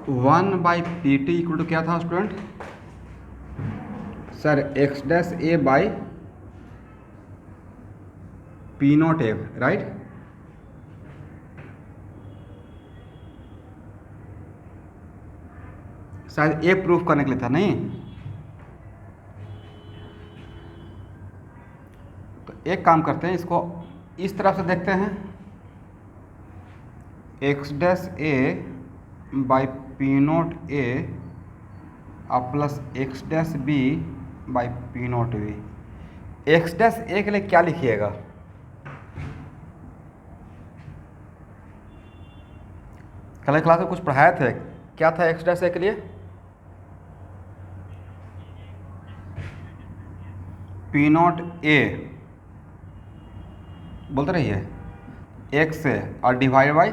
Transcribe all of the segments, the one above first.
1/pt equal to क्या था student sir x dash A by P not a, right. शायद ए proof करने के लिए था, नहीं? तो एक काम करते हैं, इसको इस तरफ से देखते हैं, x dash A by P not A plus x dash B by P not B. X dash A के लिए क्या लिखिएगा? कल क्लास में कुछ पढ़ाए थे, क्या था एक्स डैश ए के लिए? पी नॉट ए बोलते रहिए एक्स से और divide by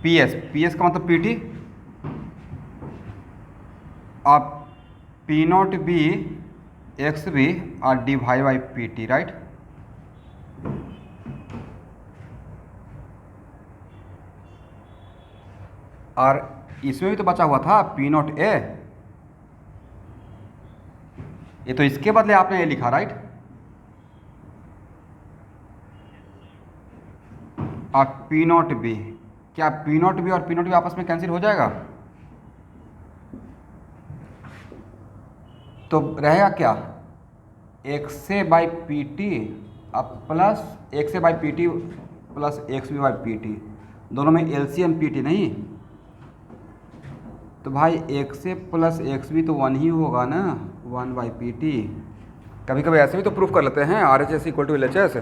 P S. P S का मतलब पी टी और P not B x B और divide by P T, right. और इसमें भी तो बचा हुआ था पी नॉट ए, ये तो इसके बदले आपने ये लिखा, राइट। और पी नॉट बी, क्या पी नॉट बी और पी नॉट बी आपस में कैंसिल हो जाएगा? तो रहेगा क्या? एक्स से by P T plus x से by P T plus x B by P T, दोनों में एलसीएम पी टी, नहीं? तो भाई एक्स से प्लस एक्स बी तो 1 ही होगा ना, 1/pt। कभी कभी ऐसे भी तो प्रूफ कर लेते हैं, R H S equal to L H S.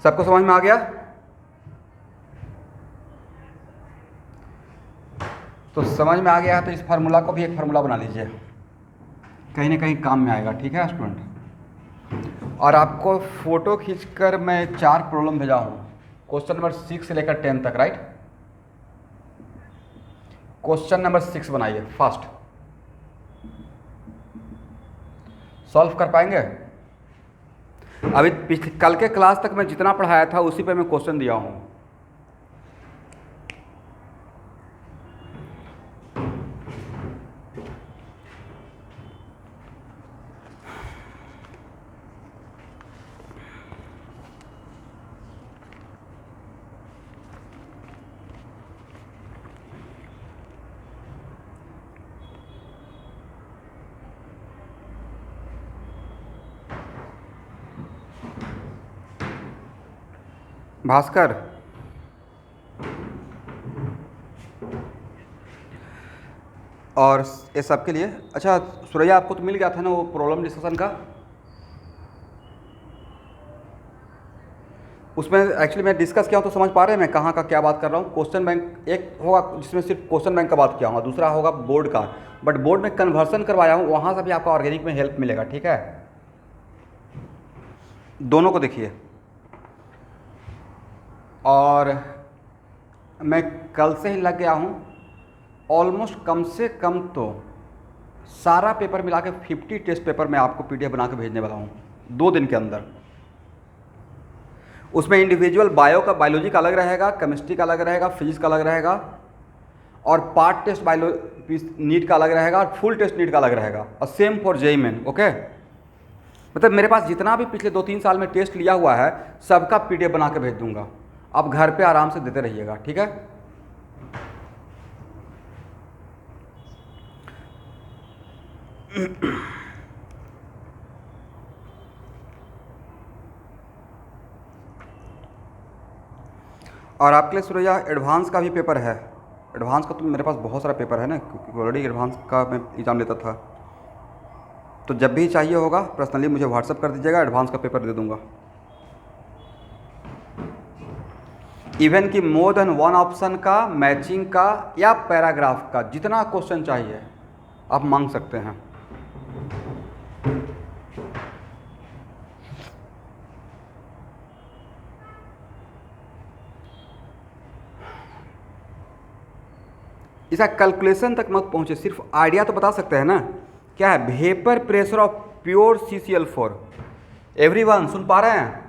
सबको समझ में आ गया? तो समझ में आ गया है तो इस फार्मूला को भी एक फार्मूला बना लीजिए, कहीं ना कहीं काम में आएगा, ठीक है स्टूडेंट। और आपको फोटो खींचकर मैं 4 प्रॉब्लम भेजा हूँ, क्वेश्चन नंबर 6 से लेकर 10 तक, राइट। क्वेश्चन नंबर 6 बनाइए फास्ट, सॉल्व कर पाएंगे? अभी कल के क्लास तक मैं जितना पढ़ाया था उसी पे मैं क्वेश्चन दिया हूँ। भास्कर, और ये सब के लिए अच्छा सुरैया, आपको तो मिल गया था ना वो प्रॉब्लम डिस्कशन का? उसमें एक्चुअली मैं डिस्कस किया हूँ तो समझ पा रहे हैं मैं कहाँ का क्या बात कर रहा हूँ। क्वेश्चन बैंक एक होगा जिसमें सिर्फ क्वेश्चन बैंक का बात किया हूँ, दूसरा होगा बोर्ड का, बट बोर्ड में कन्वर्सन करवाया हूँ, वहाँ से भी आपका ऑर्गेनिक में हेल्प मिलेगा, ठीक है। दोनों को देखिए। और मैं कल से ही लग गया हूँ, ऑलमोस्ट कम से कम तो सारा पेपर मिला के 50 टेस्ट पेपर मैं आपको पीडीएफ बना के भेजने वाला हूँ 2 दिन के अंदर। उसमें इंडिविजुअल बायो का, बायोलॉजी का अलग रहेगा, केमिस्ट्री का अलग रहेगा, फिजिक्स का अलग रहेगा, और पार्ट टेस्ट नीट का अलग रहेगा, और फुल टेस्ट नीट का अलग रहेगा, और same for JEE main, okay. मतलब मेरे पास जितना भी पिछले 2-3 साल में टेस्ट लिया हुआ है सबका पीडीएफ बना के भेज दूंगा, आप घर पे आराम से देते रहिएगा, ठीक है। और आपके लिए सुरैया एडवांस का भी पेपर है। एडवांस का तो मेरे पास बहुत सारा पेपर है ना, क्योंकि ऑलरेडी एडवांस का मैं एग्ज़ाम लेता था। तो जब भी चाहिए होगा पर्सनली मुझे व्हाट्सअप कर दीजिएगा, एडवांस का पेपर दे दूंगा। इवन कि मोर देन 1 ऑप्शन का, मैचिंग का या पैराग्राफ का, जितना क्वेश्चन चाहिए आप मांग सकते हैं। इसका कैलकुलेशन तक मत पहुंचे, सिर्फ आइडिया तो बता सकते हैं ना। क्या है? Vapour pressure of pure CCl4। Everyone सुन पा रहे हैं?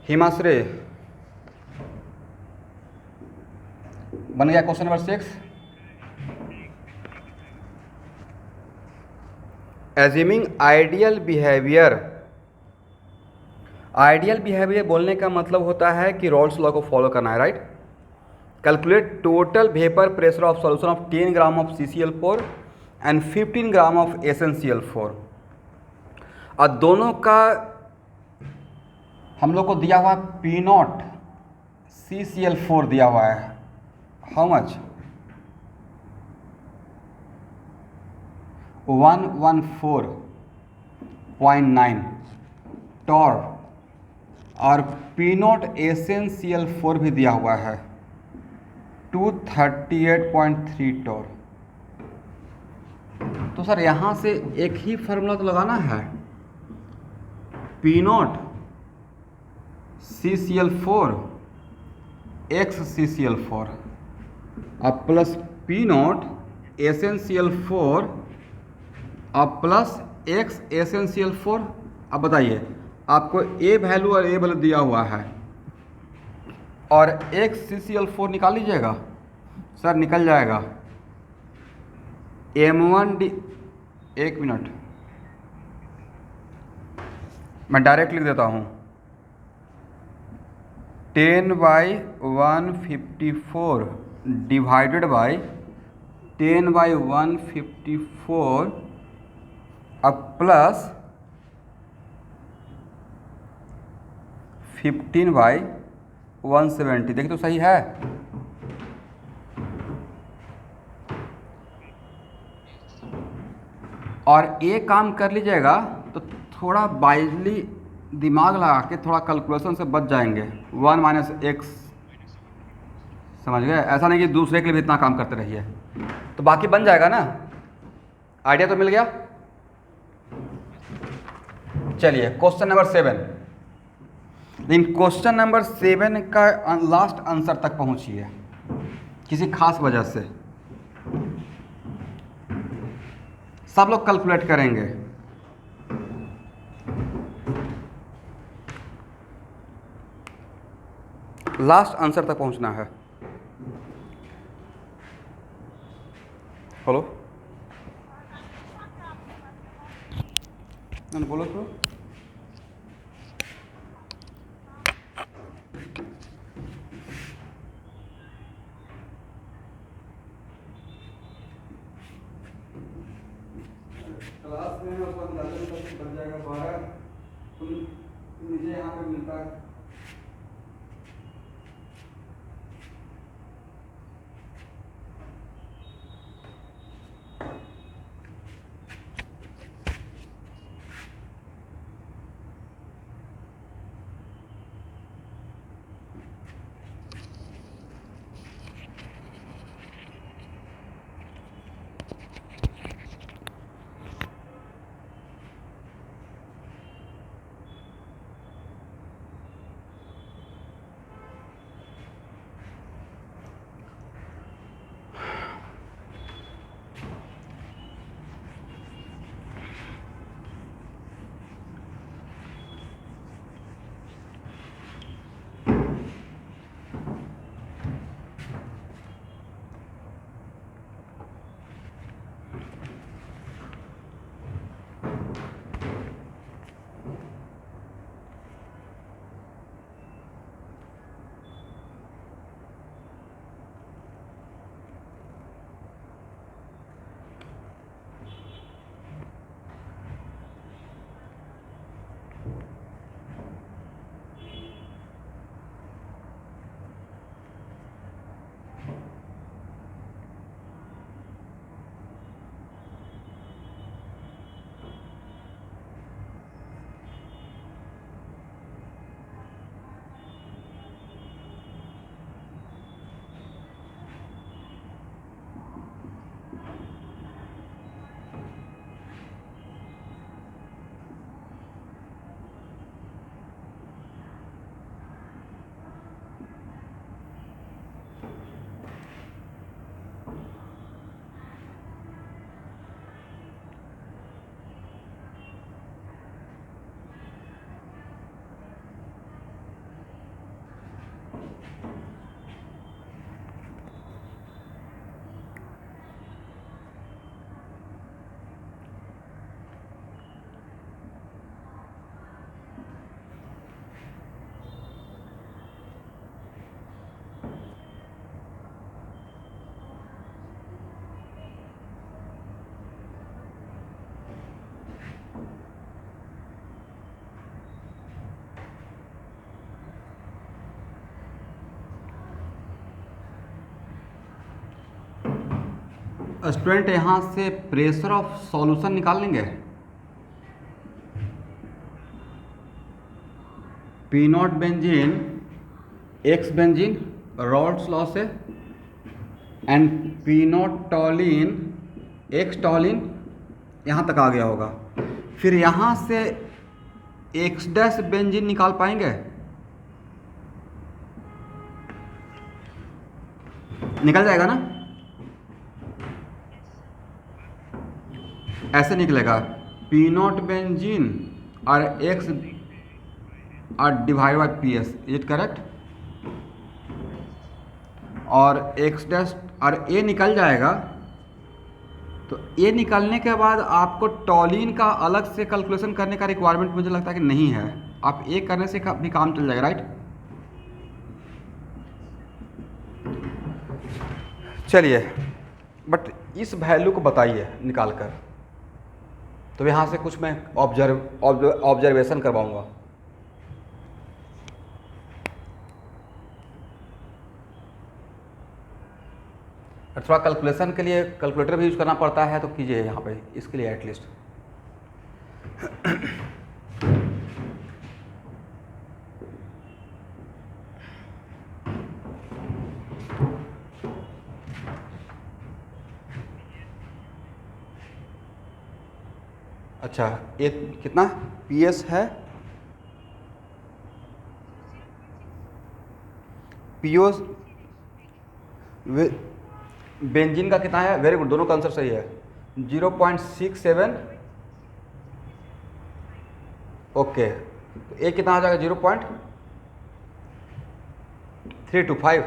हिमाश्री बन गया question number 6। Assuming ideal behaviour. Ideal behaviour बोलने का मतलब होता है कि रॉल्स लॉ को फॉलो करना है, right. Calculate total vapour pressure of solution of 10 gram of CCl4 and 15 gram of SnCl4। और दोनों का हम लोग को दिया हुआ P0 CCl4 दिया हुआ है। How much? 114.9 टॉर। और P0 SnCl4 भी दिया हुआ है 238.3 टॉर। तो सर यहाँ से एक ही फार्मूला तो लगाना है, P0 CCl4 XCCl4 अब प्लस P0 SnCl4 अब प्लस XSnCl4। अब बताइए, आपको ए वैल्यू और ए वैल्यू दिया हुआ है और XCCl4 निकाल लीजिएगा। सर निकल जाएगा M1D। एक मिनट, मैं डायरेक्ट लिख देता हूँ। 10/154 डिवाइडेड बाई 10/154 अब प्लस 15/170। देखिए तो सही है। और ये काम कर लीजिएगा तो थोड़ा वाइजली दिमाग लगा के थोड़ा कैलकुलेशन से बच जाएंगे। 1 - x, समझ गए। ऐसा नहीं कि दूसरे के लिए भी इतना काम करते रहिए, तो बाकी बन जाएगा ना। आइडिया तो मिल गया। चलिए क्वेश्चन नंबर 7। लेकिन क्वेश्चन नंबर 7 का लास्ट आंसर तक पहुंचिए किसी खास वजह से। सब लोग कैलकुलेट करेंगे। लास्ट आंसर तक पहुंचना है। हेलो, बोलो तो। क्लास में बन जाएगा 12। मुझे यहाँ पे मिलता है स्टूडेंट यहाँ से प्रेशर ऑफ सॉल्यूशन निकाल लेंगे। P not benzene x benzene Raoult's law से and P not toluene x toluene यहाँ तक आ गया होगा। फिर यहाँ से एक्स डैश बेंजीन निकाल पाएंगे? निकल जाएगा ना? ऐसे निकलेगा पी नॉट बेंजीन और एक्स और divide by P S, is it correct? और एक्स डैश और ए निकल जाएगा। तो ए निकलने के बाद आपको टॉलिन का अलग से कैलकुलेशन करने का रिक्वायरमेंट मुझे लगता है कि नहीं है। आप ए करने से भी काम चल जाएगा, राइट? चलिए, बट इस वैल्यू को बताइए निकाल कर। तो यहाँ से कुछ मैं ऑब्जर्वेशन करवाऊँगा। थोड़ा कैलकुलेशन के लिए कैलकुलेटर भी यूज़ करना पड़ता है, तो कीजिए यहाँ पे इसके लिए एटलीस्ट। अच्छा, ये कितना पी एस है? पीओस बेंजीन का कितना है? वेरी गुड, दोनों का आंसर सही है। 0.67। ओके, तो ए कितना आ जाएगा? 0.325।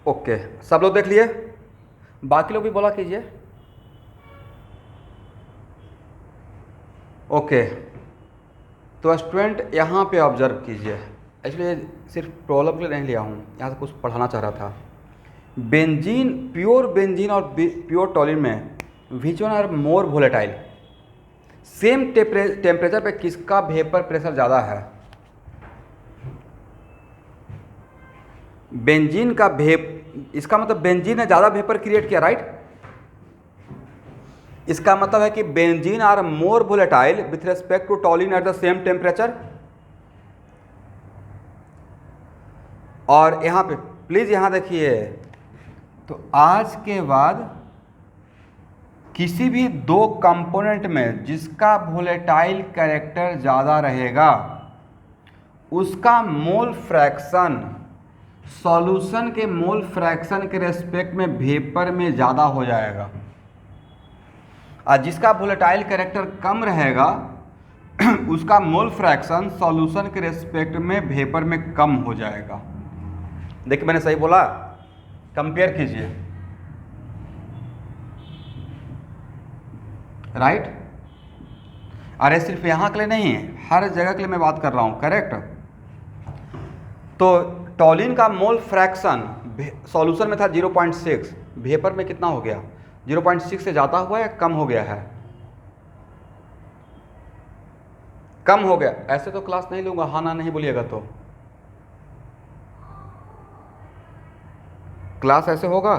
ओके, सब लोग देख लिए? बाकी लोग भी बोला कीजिए। ओके, तो स्टूडेंट यहाँ पे ऑब्जर्व कीजिए। एक्चुअली सिर्फ प्रॉब्लम के लिए नहीं लिया हूँ, यहाँ से कुछ पढ़ाना चाह रहा था। बेंजीन, प्योर बेंजीन और प्योर टॉलिन में which one are more volatile? Same temperature पे किसका वेपर प्रेशर ज़्यादा है? बेंजीन का इसका मतलब बेंजीन ने ज़्यादा वेपर क्रिएट किया, राइट? इसका मतलब है कि benzene are more volatile with respect to toluene at the same temperature. और यहाँ पे प्लीज़ यहाँ देखिए, तो आज के बाद किसी भी दो कंपोनेंट में जिसका वोलेटाइल कैरेक्टर ज़्यादा रहेगा उसका मोल फ्रैक्शन सॉल्यूशन के मोल फ्रैक्शन के रेस्पेक्ट में वेपर में ज़्यादा हो जाएगा, और जिसका वोलेटाइल कैरेक्टर कम रहेगा उसका मोल फ्रैक्शन सॉल्यूशन के रेस्पेक्ट में वेपर में कम हो जाएगा। देखिए मैंने सही बोला? कंपेयर कीजिए, राइट? अरे सिर्फ यहाँ के लिए नहीं, हर जगह के लिए मैं बात कर रहा हूँ, करेक्ट? तो टॉलिन का मोल फ्रैक्शन सॉल्यूशन में था 0.6, वेपर में कितना हो गया? 0.6 से ज़्यादा हुआ या कम हो गया है? कम हो गया। ऐसे तो क्लास नहीं लूँगा, हाँ ना नहीं बोलिएगा तो। क्लास ऐसे होगा?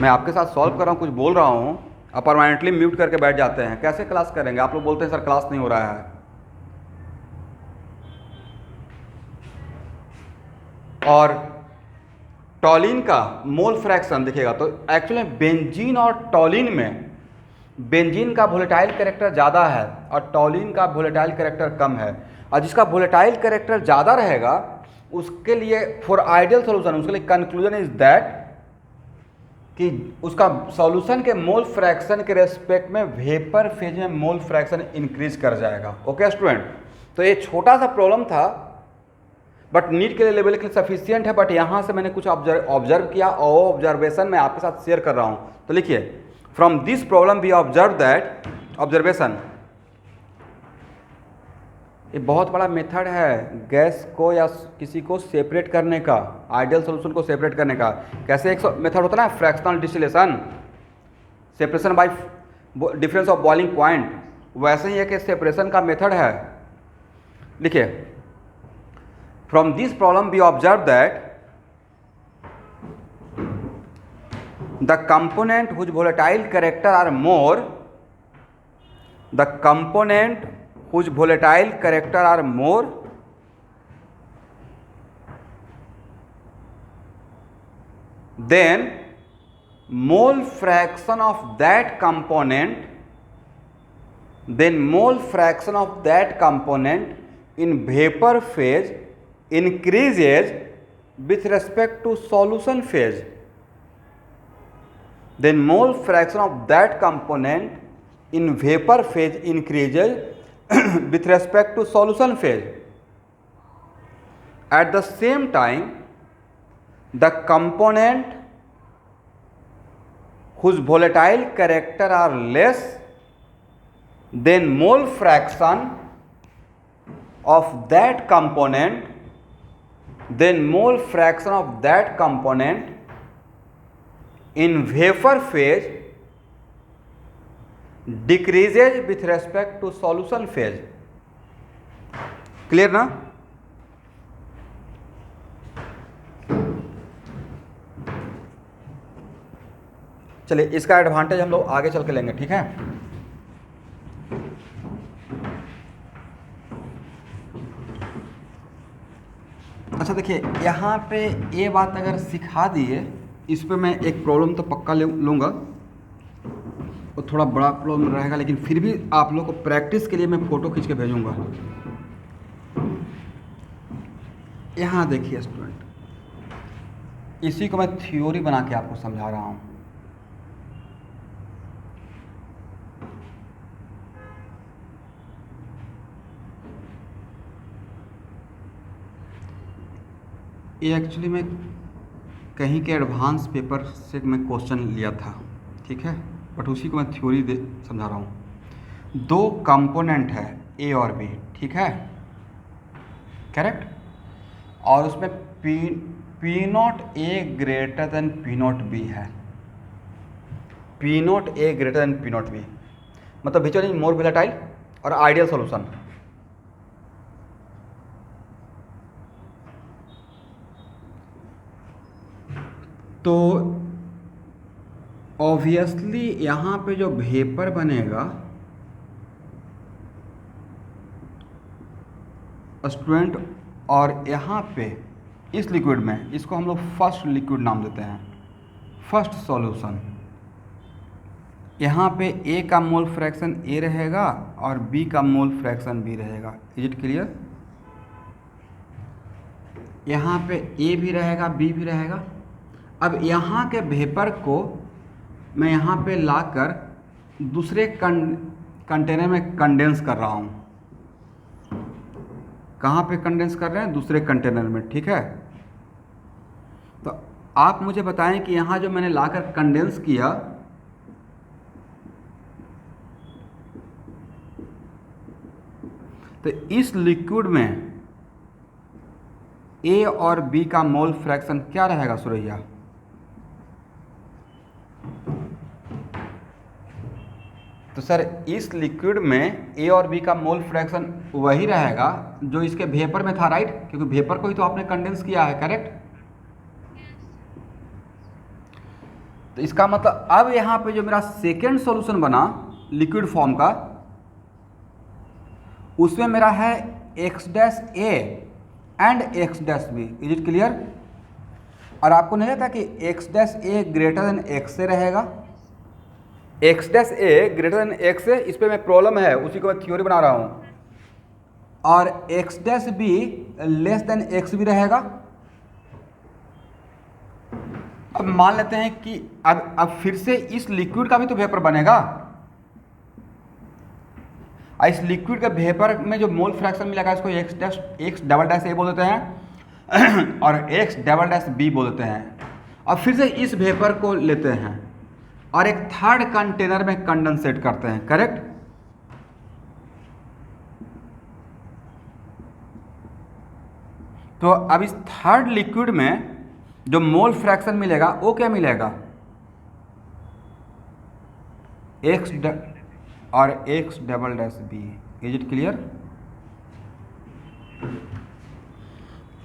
मैं आपके साथ सॉल्व कर रहा हूँ, कुछ बोल रहा हूँ, आप परमानेंटली म्यूट करके बैठ जाते हैं। कैसे क्लास करेंगे? आप लोग बोलते हैं सर क्लास नहीं हो रहा है। और टॉलिन का मोल फ्रैक्शन देखिएगा तो एक्चुअली बेंजीन और टॉलिन में बेंजीन का वोलेटाइल कैरेक्टर ज़्यादा है और टॉलिन का वोलेटाइल कैरेक्टर कम है। और जिसका वोलेटाइल कैरेक्टर ज़्यादा रहेगा उसके लिए फॉर आइडियल सॉल्यूशन, उसके लिए कंक्लूजन इज दैट कि उसका सॉल्यूशन के मोल फ्रैक्शन के रेस्पेक्ट में वेपर फेज में मोल फ्रैक्शन इंक्रीज कर जाएगा। ओके स्टूडेंट, तो ये छोटा सा प्रॉब्लम था, बट नीट के लिए लेवल के लिए सफिशियंट है। बट यहाँ से मैंने कुछ ऑब्जर्व किया और ऑब्जर्वेशन मैं आपके साथ शेयर कर रहा हूँ। तो लिखिए, from this problem we observe that, observation, ये बहुत बड़ा मेथड है गैस को या किसी को सेपरेट करने का, आइडियल सॉल्यूशन को सेपरेट करने का। कैसे एक मेथड होता है ना, fractional distillation, separation by difference of boiling point, वैसे ही एक सेपरेशन का मेथड है। लिखिए, from this problem we observe that the component whose volatile character are more, the component whose volatile character are more then mole fraction of that component, then mole fraction of that component in vapor phase increases with respect to solution phase, then mole fraction of that component in vapor phase increases with respect to solution phase. At the same time, the component whose volatile character are less than mole fraction of that component, then mole fraction of that component in vapor phase decreases with respect to solution phase. Clear ना? चलिए, इसका advantage हम लोग आगे चल के लेंगे, ठीक है। अच्छा देखिए, यहाँ पे ये बात अगर सिखा दिए, इस पे मैं एक प्रॉब्लम तो पक्का लूँगा, और थोड़ा बड़ा प्रॉब्लम रहेगा, लेकिन फिर भी आप लोग को प्रैक्टिस के लिए मैं फ़ोटो खींच के भेजूँगा। यहाँ देखिए स्टूडेंट, इसी को मैं थ्योरी बना के आपको समझा रहा हूँ। ये एक्चुअली मैं कहीं के एडवांस पेपर से मैं क्वेश्चन लिया था, ठीक है, बट उसी को मैं थ्योरी समझा रहा हूँ। दो कंपोनेंट है ए और बी, ठीक है, करेक्ट, और उसमें P not A greater than P not B है। P not A greater than P not B मतलब which one is more volatile और आइडियल सॉल्यूशन। तो ऑब्वियसली यहाँ पे जो वेपर बनेगा स्टूडेंट, और यहाँ पे इस लिक्विड में, इसको हम लोग फर्स्ट लिक्विड नाम देते हैं, फर्स्ट सॉल्यूशन। यहाँ पे ए का मोल फ्रैक्शन ए रहेगा और बी का मोल फ्रैक्शन बी रहेगा। Is it clear? यहाँ पे ए भी रहेगा, बी भी रहेगा। अब यहाँ के वेपर को मैं यहाँ पे लाकर दूसरे कंटेनर में कंडेंस कर रहा हूँ। कहाँ पे कंडेंस कर रहे हैं? दूसरे कंटेनर में, ठीक है। तो आप मुझे बताएं कि यहाँ जो मैंने लाकर कंडेंस किया, तो इस लिक्विड में ए और बी का मोल फ्रैक्शन क्या रहेगा सुरैया? तो सर इस लिक्विड में ए और बी का मोल फ्रैक्शन वही रहेगा जो इसके वेपर में था, राइट? क्योंकि वेपर को ही तो आपने कंडेंस किया है, करेक्ट? तो इसका मतलब अब यहाँ पे जो मेरा सेकेंड सॉल्यूशन बना लिक्विड फॉर्म का, उसमें मेरा है X dash A and X dash B. Is it clear? और आपको नहीं लगता कि X dash A greater than X A रहेगा? X dash A greater than X A, इस पे मैं प्रॉब्लम है, उसी को मैं थ्योरी बना रहा हूँ। और X dash B less than X B रहेगा। अब मान लेते हैं कि अब फिर से इस लिक्विड का भी तो वेपर बनेगा। इस लिक्विड के वेपर में जो मोल फ्रैक्शन मिलेगा इसको एक्स डबल डैश ए बोल देते हैं और एक्स डबल डैश बी बोल देते हैं। और फिर से इस वेपर को लेते हैं और एक थर्ड कंटेनर में कंडेंसेट करते हैं, करेक्ट। तो अब इस थर्ड लिक्विड में जो मोल फ्रैक्शन मिलेगा वो क्या मिलेगा, एक्स और x double dash B. Is it clear?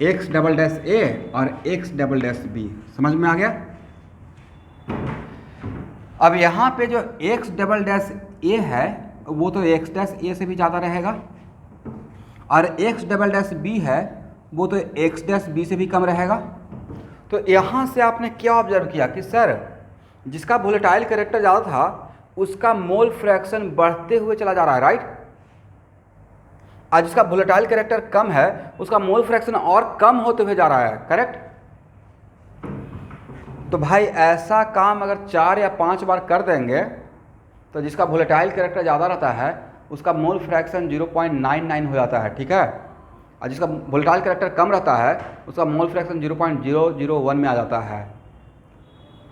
X double dash A और एक्स डबल डैश बी, समझ में आ गया। अब यहाँ पे जो एक्स डबल डैश ए है वो तो एक्स डैश ए से भी ज़्यादा रहेगा और एक्स डबल डैश बी है वो तो एक्स डैश बी से भी कम रहेगा। तो यहाँ से आपने क्या ऑब्जर्व किया कि सर जिसका वोलेटाइल कैरेक्टर ज़्यादा था उसका मोल फ्रैक्शन बढ़ते हुए चला जा रहा है, राइट। और जिसका वोलेटाइल कैरेक्टर कम है उसका मोल फ्रैक्शन और कम होते हुए जा रहा है, करेक्ट। तो भाई ऐसा काम अगर 4 या 5 बार कर देंगे तो जिसका वोलेटाइल कैरेक्टर ज़्यादा रहता है उसका मोल फ्रैक्शन 0.99 हो जाता है, ठीक है। और जिसका वोलेटाइल कैरेक्टर कम रहता है उसका मोल फ्रैक्शन 0.001 में आ जाता है।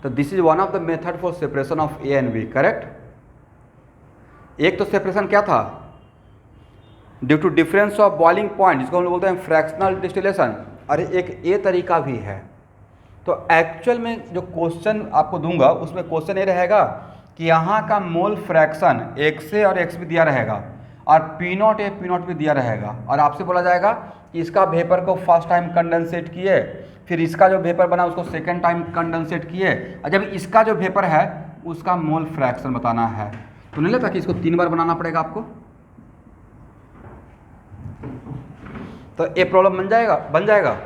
तो this is one of the method for separation of A and B, correct. एक तो सेपरेशन क्या था, due to difference of boiling point, जिसको हम लोग बोलते हैं फ्रैक्शनल डिस्टिलेशन, और एक ए तरीका भी है। तो एक्चुअल में जो क्वेश्चन आपको दूंगा उसमें क्वेश्चन ये रहेगा कि यहाँ का मोल फ्रैक्शन एक्स ए और एक्स भी दिया रहेगा और P not A P not भी दिया रहेगा और आपसे बोला जाएगा कि इसका वेपर को फर्स्ट टाइम कंडेंसेट किए, फिर इसका जो वेपर बना उसको सेकेंड टाइम कंडेंसेट किए, और जब इसका जो वेपर है उसका मोल फ्रैक्शन बताना है। तो नहीं लगता कि इसको 3 बार बनाना पड़ेगा आपको। तो ये प्रॉब्लम बन जाएगा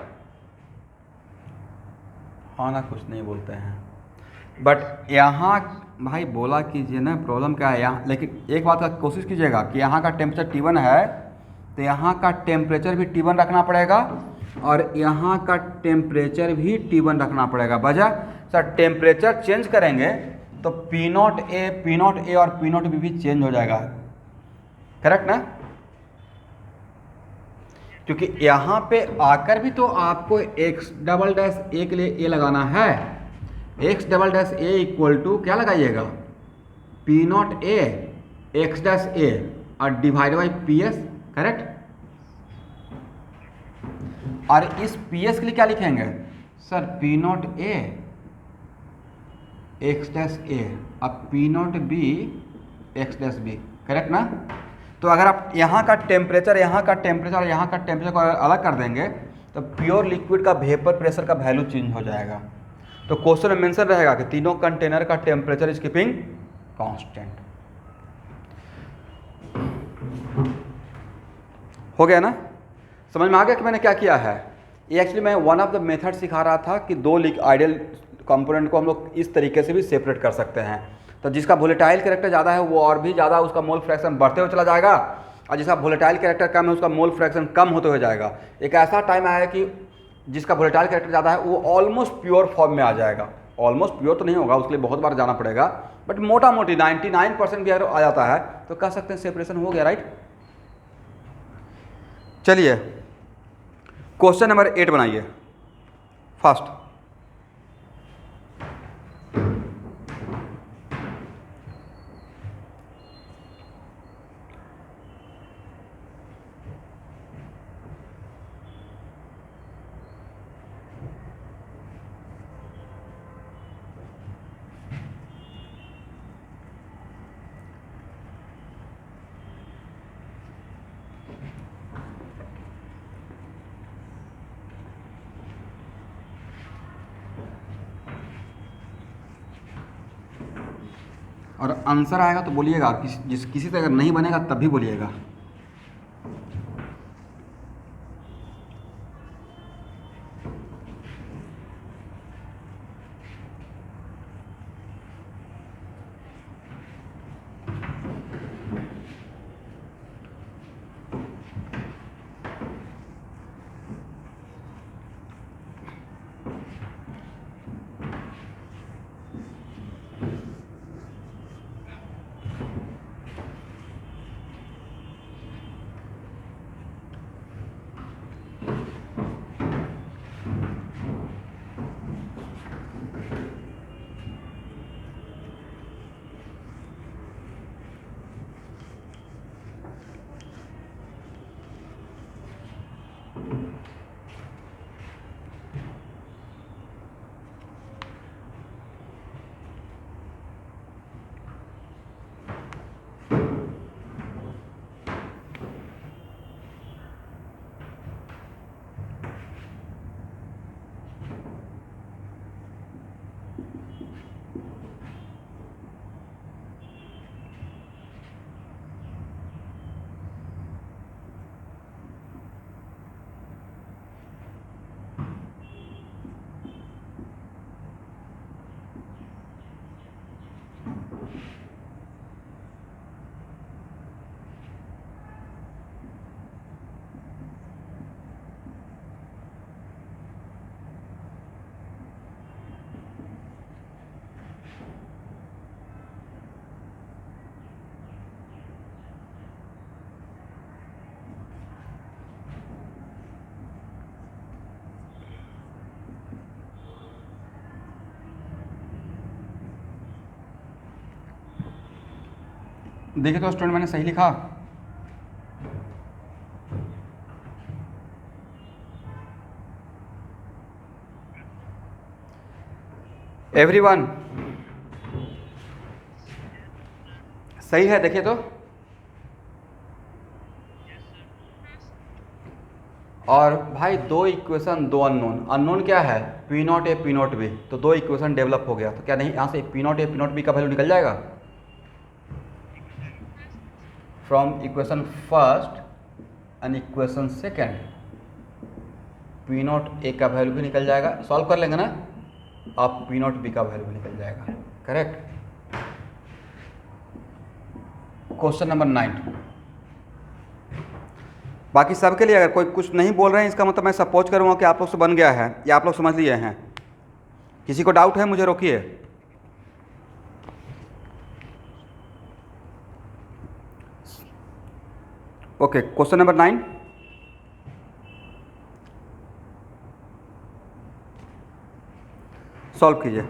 हाँ ना, कुछ नहीं बोलते हैं। बट यहाँ भाई बोला कीजिए ना प्रॉब्लम क्या है यहाँ। लेकिन एक बात का कोशिश कीजिएगा कि यहाँ का टेम्परेचर T1 है तो यहाँ का टेम्परेचर भी T1 रखना पड़ेगा और यहाँ का टेम्परेचर भी T1 रखना पड़ेगा। वजह सर टेम्परेचर चेंज करेंगे तो P नॉट ए और P नॉट बी भी चेंज हो जाएगा, करेक्ट ना। क्योंकि यहाँ पे आकर भी तो आपको एक्स डबल डैश ए के लिए ए लगाना है। X double dash A equal to क्या लगाइएगा, P not A x dash A और divide by P S, correct. और इस पी एस के लिए क्या लिखेंगे sir, P not A x dash A और P not B x dash B, correct ना। तो अगर आप यहाँ का टेम्परेचर और यहाँ का टेम्परेचर को अलग कर देंगे तो प्योर लिक्विड का वेपर प्रेशर का वैल्यू चेंज हो जाएगा। तो क्वेश्चन में मेंशन रहेगा कि तीनों कंटेनर का टेम्परेचर इज कीपिंग कांस्टेंट। हो गया ना, समझ में आ गया कि मैंने क्या किया है। ये एक्चुअली मैं वन ऑफ द मेथड सिखा रहा था कि 2 आइडियल कंपोनेंट को हम लोग इस तरीके से भी सेपरेट कर सकते हैं। तो जिसका वोलेटाइल कैरेक्टर ज़्यादा है वो और भी ज़्यादा उसका मोल फ्रैक्शन बढ़ते हुए चला जाएगा और जिसका वोलेटाइल कैरेक्टर कम है उसका मोल फ्रैक्शन कम होते हुए जाएगा। एक ऐसा टाइम आएगा कि जिसका वोलेटाइल कैरेक्टर ज़्यादा है वो ऑलमोस्ट प्योर फॉर्म में आ जाएगा। ऑलमोस्ट प्योर तो नहीं होगा, उसके लिए बहुत बार जाना पड़ेगा, बट मोटा मोटी 99% भी अगर आ जाता है तो कह सकते हैं सेपरेशन हो गया, राइट। चलिए क्वेश्चन नंबर 8 बनाइए फर्स्ट। और आंसर आएगा तो बोलिएगा, किसी से अगर नहीं बनेगा तब भी बोलिएगा। देखिए तो स्टूडेंट मैंने सही लिखा। एवरीवन सही है, देखिए तो। और भाई दो इक्वेशन, दो अननोन। अननोन क्या है? P not A P not B. तो दो इक्वेशन डेवलप हो गया, तो क्या नहीं यहाँ से P not A P not be का वैल्यू निकल जाएगा? From equation first and equation second P not a का वैल्यू भी निकल जाएगा। सॉल्व कर लेंगे ना, आप पी नॉट बी का वैल्यू भी निकल जाएगा। करेक्ट। Question number 9। बाकी सबके लिए अगर कोई कुछ नहीं बोल रहे हैं, इसका मतलब मैं सपोज करूँगा कि आप लोग से बन गया है या आप लोग समझ लिए हैं। किसी को डाउट है मुझे रोकिए। Okay, question number 9। सॉल्व कीजिए।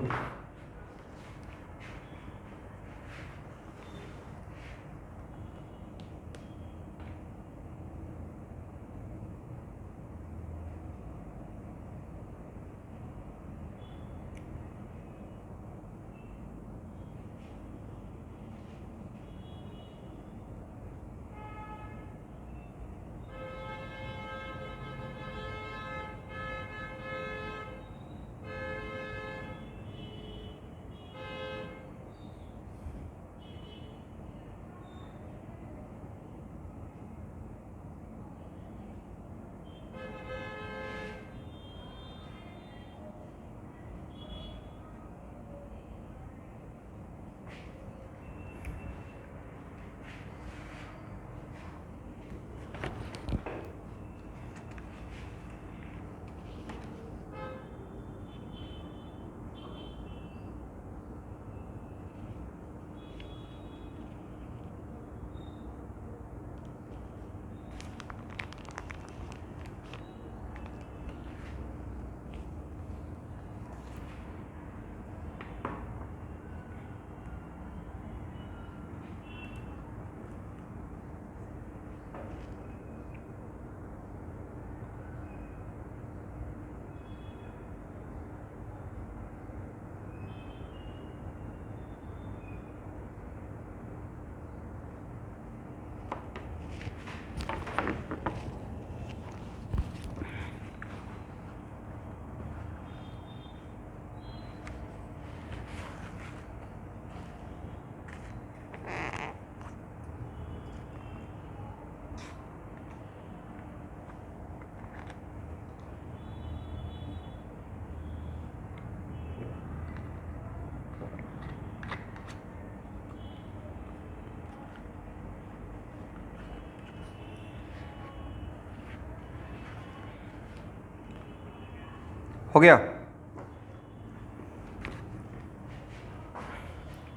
हो गया।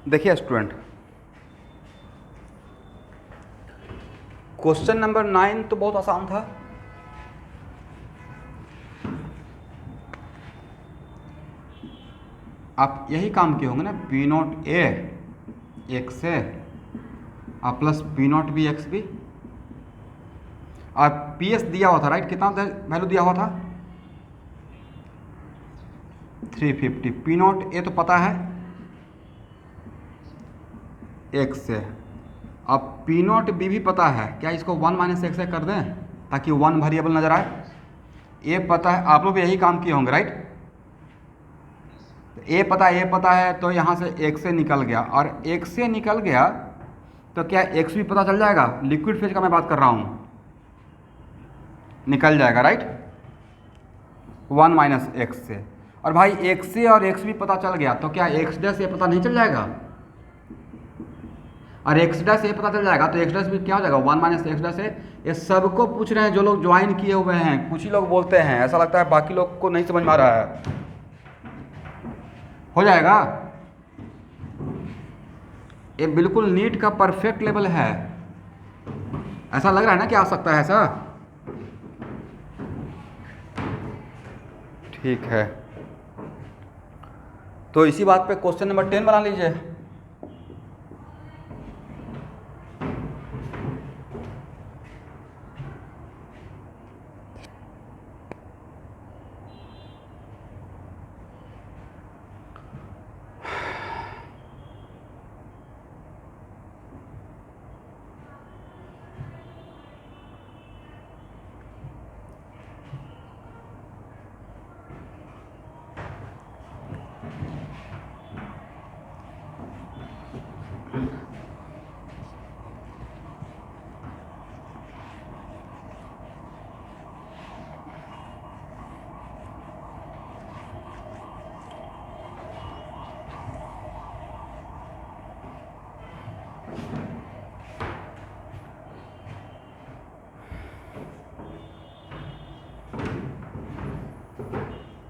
देखिए स्टूडेंट, क्वेश्चन नंबर 9 तो बहुत आसान था। आप यही काम किए होंगे ना, P not A X A plus P not B x B. और पी एस दिया हुआ था राइट, कितना वैल्यू दिया हुआ था? 350। पी नॉट ए तो पता है एक्स से। अब पी नॉट बी भी पता है, क्या इसको 1 माइनस एक्स से कर दें ताकि 1 वेरिएबल नज़र आए? ए पता है, आप लोग भी यही काम किए होंगे राइट। ए पता है तो यहाँ से एक से निकल गया, और एक से निकल गया तो क्या एक्स भी पता चल जाएगा? लिक्विड फेज का मैं बात कर रहा हूँ, निकल जाएगा राइट, 1 माइनस एक्स से। और भाई एक्स से और एक्स भी पता चल गया तो क्या एक्स डैश ये पता नहीं चल जाएगा? और एक्स डैश ये पता चल जाएगा तो एक्स डैश भी क्या हो जाएगा? 1 माइनस एक्स डैश है। ये सबको पूछ रहे हैं जो लोग ज्वाइन किए हुए हैं, कुछ ही लोग बोलते हैं, ऐसा लगता है बाकी लोग को नहीं समझ में आ रहा है। हो जाएगा, ये बिल्कुल नीट का परफेक्ट लेवल है। ऐसा लग रहा है ना कि आ सकता है ऐसा? ठीक है, तो इसी बात पे क्वेश्चन नंबर 10 बना लीजिए।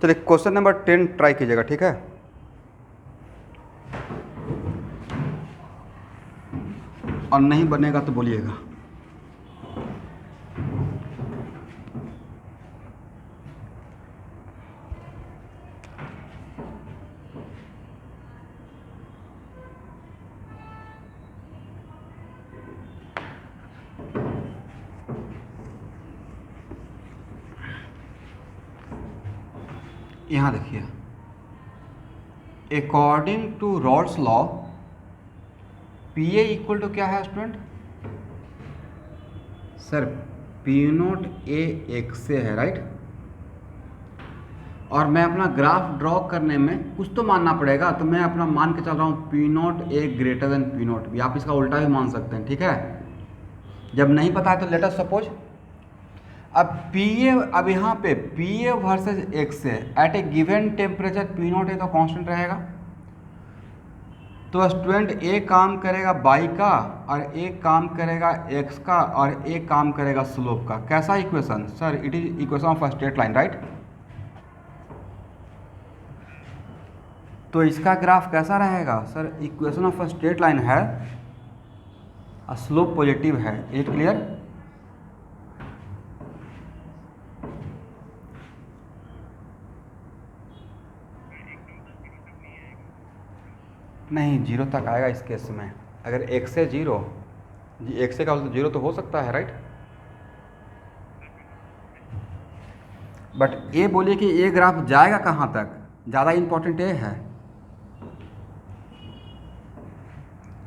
चलिए क्वेश्चन नंबर 10 ट्राई कीजिएगा, ठीक है। और नहीं बनेगा तो बोलिएगा। यहाँ देखिए, according to Raoult's law P A equal to क्या है student? Sir P note A x से है, राइट। और मैं अपना ग्राफ ड्रॉ करने में कुछ तो मानना पड़ेगा, तो मैं अपना मान के चल रहा हूँ P note A greater than P not B. आप इसका उल्टा भी मान सकते हैं, ठीक है। जब नहीं पता है तो लेट अस सपोज अब पी ए, अब यहाँ पे पी ए वर्सेज एक्स है एट ए गिवन टेम्परेचर पी नोट ए तो कांस्टेंट रहेगा। तो स्टूडेंट ए काम करेगा बाई का और ए काम करेगा एक्स का और ए काम करेगा स्लोप का। कैसा equation? Sir it is equation of a straight line, right. तो इसका ग्राफ कैसा रहेगा? Sir equation of a straight line है, स्लोप पॉजिटिव है। Is it clear? नहीं, जीरो तक आएगा इस केस में। अगर एक से जीरो, एक से का जीरो तो हो सकता है, राइट। बट ये बोलिए कि ये ग्राफ जाएगा कहाँ तक, ज़्यादा इम्पोर्टेंट ये है।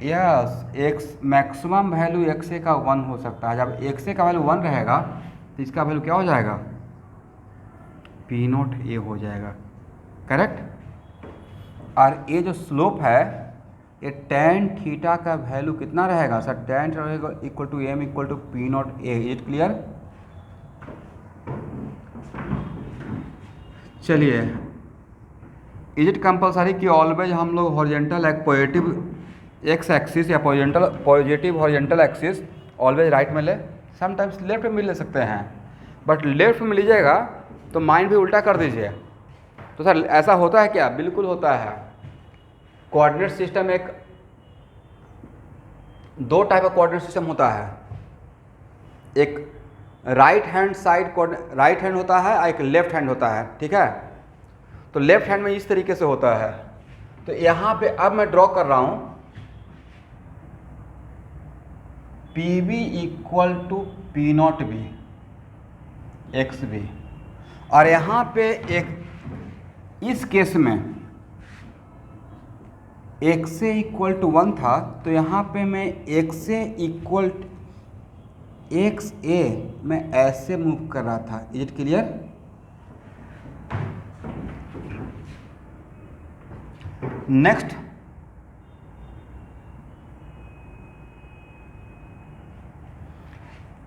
Yes, x maximum value x A का 1 हो सकता है। जब एक्स ए का वैल्यू 1 रहेगा तो इसका वैल्यू क्या हो जाएगा? पी नोट ए हो जाएगा, करेक्ट। और ये जो स्लोप है ये tan थीटा का वैल्यू कितना रहेगा? सर tan रहेगा equal to M equal to P not A. Is clear? चलिए, इज इट कंपलसरी कि ऑलवेज हम लोग हॉरिजेंटल एक पॉजिटिव एक्स एक्सिस या positive horizontal axis always right में ले? समटाइम्स लेफ्ट में ले सकते हैं, बट लेफ्ट में लीजिएगा तो माइंड भी उल्टा कर दीजिए। तो सर ऐसा होता है क्या? बिल्कुल होता है। कोऑर्डिनेट सिस्टम एक दो टाइप का कोऑर्डिनेट सिस्टम होता है। एक right hand side right hand होता है और एक लेफ्ट हैंड होता है, ठीक है। तो लेफ्ट हैंड में इस तरीके से होता है। तो यहाँ पे अब मैं ड्रॉ कर रहा हूँ P B equal to P not B x B, और यहाँ पे एक इस केस में एक्स से इक्वल टू 1 था, तो यहाँ पे मैं एक्स से इक्वल एक्स ए मैं ऐसे मूव कर रहा था। Is it clear? Next,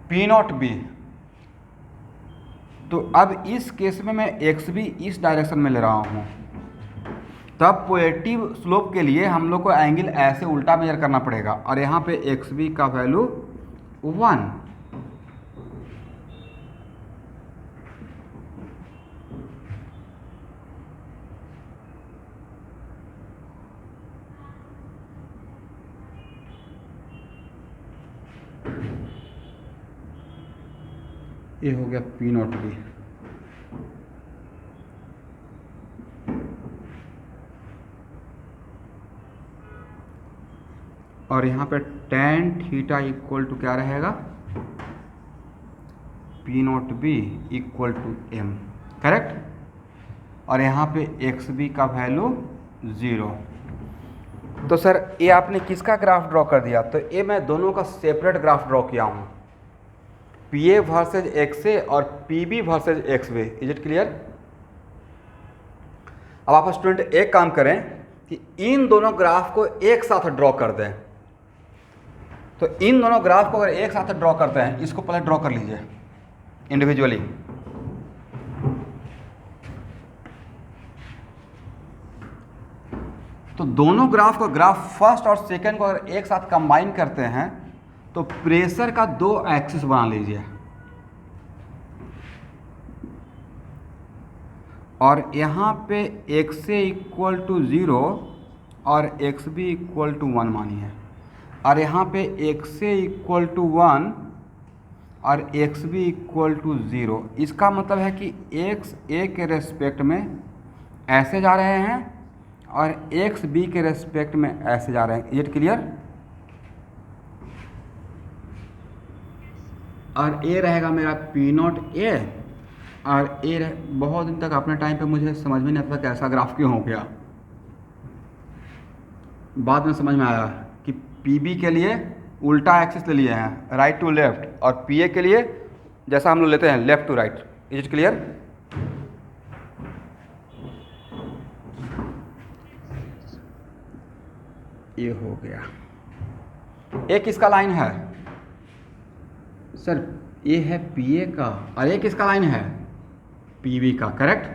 P not B. तो अब इस केस में मैं एक्स बी इस डायरेक्शन में ले रहा हूँ, तब पॉजिटिव स्लोप के लिए हम लोग को एंगल ऐसे उल्टा मेजर करना पड़ेगा। और यहाँ पे एक्स बी का वैल्यू 1। ये हो गया पी नॉट बी। और यहाँ पे tan थीटा इक्वल टू क्या रहेगा? P not B equal to M, correct. और यहाँ पे एक्स बी का वैल्यू 0। तो सर ये आपने किसका ग्राफ ड्रॉ कर दिया? तो ये मैं दोनों का सेपरेट ग्राफ ड्रॉ किया हूँ, P A versus X A और P B versus X B. Is it clear? अब आप स्टूडेंट एक काम करें कि इन दोनों ग्राफ को एक साथ ड्रॉ कर दें। तो इन दोनों ग्राफ को अगर एक साथ ड्रॉ करते हैं, इसको पहले ड्रॉ कर लीजिए इंडिविजुअली। तो दोनों ग्राफ को, ग्राफ फर्स्ट और सेकंड को अगर एक साथ कंबाइन करते हैं तो प्रेशर का 2 एक्सिस बना लीजिए। और यहाँ पे x ए इक्वल टू 0 और एक्स बी इक्वल टू 1 मानिए, और यहाँ पे x ए इक्वल टू 1 और एक्स बी इक्वल टू 0। इसका मतलब है कि एक्स ए के रेस्पेक्ट में ऐसे जा रहे हैं और एक्स बी के रेस्पेक्ट में ऐसे जा रहे हैं। Is it clear? और ए रहेगा मेरा पी नॉट ए, और ए बहुत दिन तक अपने टाइम पे मुझे समझ में नहीं आता कैसा ग्राफ क्यों हो गया, बाद में समझ में आया कि पी बी के लिए उल्टा एक्सिस ले लिए हैं, राइट टू लेफ्ट, और पी ए के लिए जैसा हम लोग लेते हैं left to right. Is it clear? ये हो गया। एक किसका लाइन है सर? ये है पी ए का, और ये किसका लाइन है? पी बी का, करेक्ट?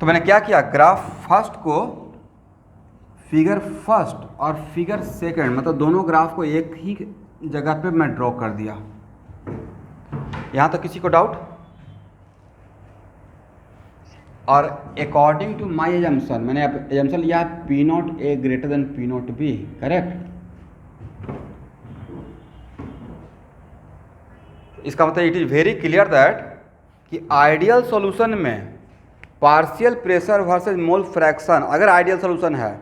तो मैंने क्या किया, ग्राफ फर्स्ट को फिगर फर्स्ट और फिगर सेकंड, मतलब दोनों ग्राफ को एक ही जगह पे मैं ड्रॉ कर दिया। यहाँ तक किसी को डाउट? और अकॉर्डिंग टू माई एजम्पशन, मैंने एजम्पशन लिया है P not A greater than P not be, correct? इसका मतलब it is very clear that कि आइडियल सॉल्यूशन में partial pressure versus mole fraction अगर आइडियल सॉल्यूशन है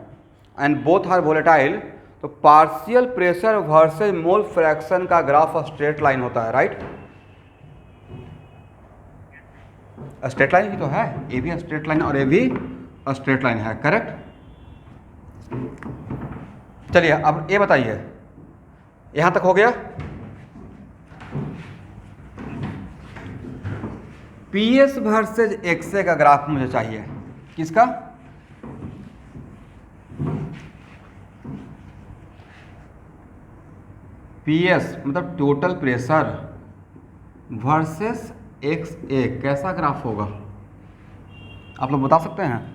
एंड बोथ आर वोलेटाइल, तो partial pressure versus mole fraction का graph straight line होता है, राइट? स्ट्रेट लाइन ही तो है, ए भी स्ट्रेट लाइन और ए भी स्ट्रेट लाइन है, करेक्ट? चलिए अब ये बताइए, यहां तक हो गया? P S versus X A का ग्राफ मुझे चाहिए, किसका? पी एस मतलब टोटल प्रेशर वर्सेस एक्स ए, कैसा ग्राफ होगा आप लोग बता सकते हैं?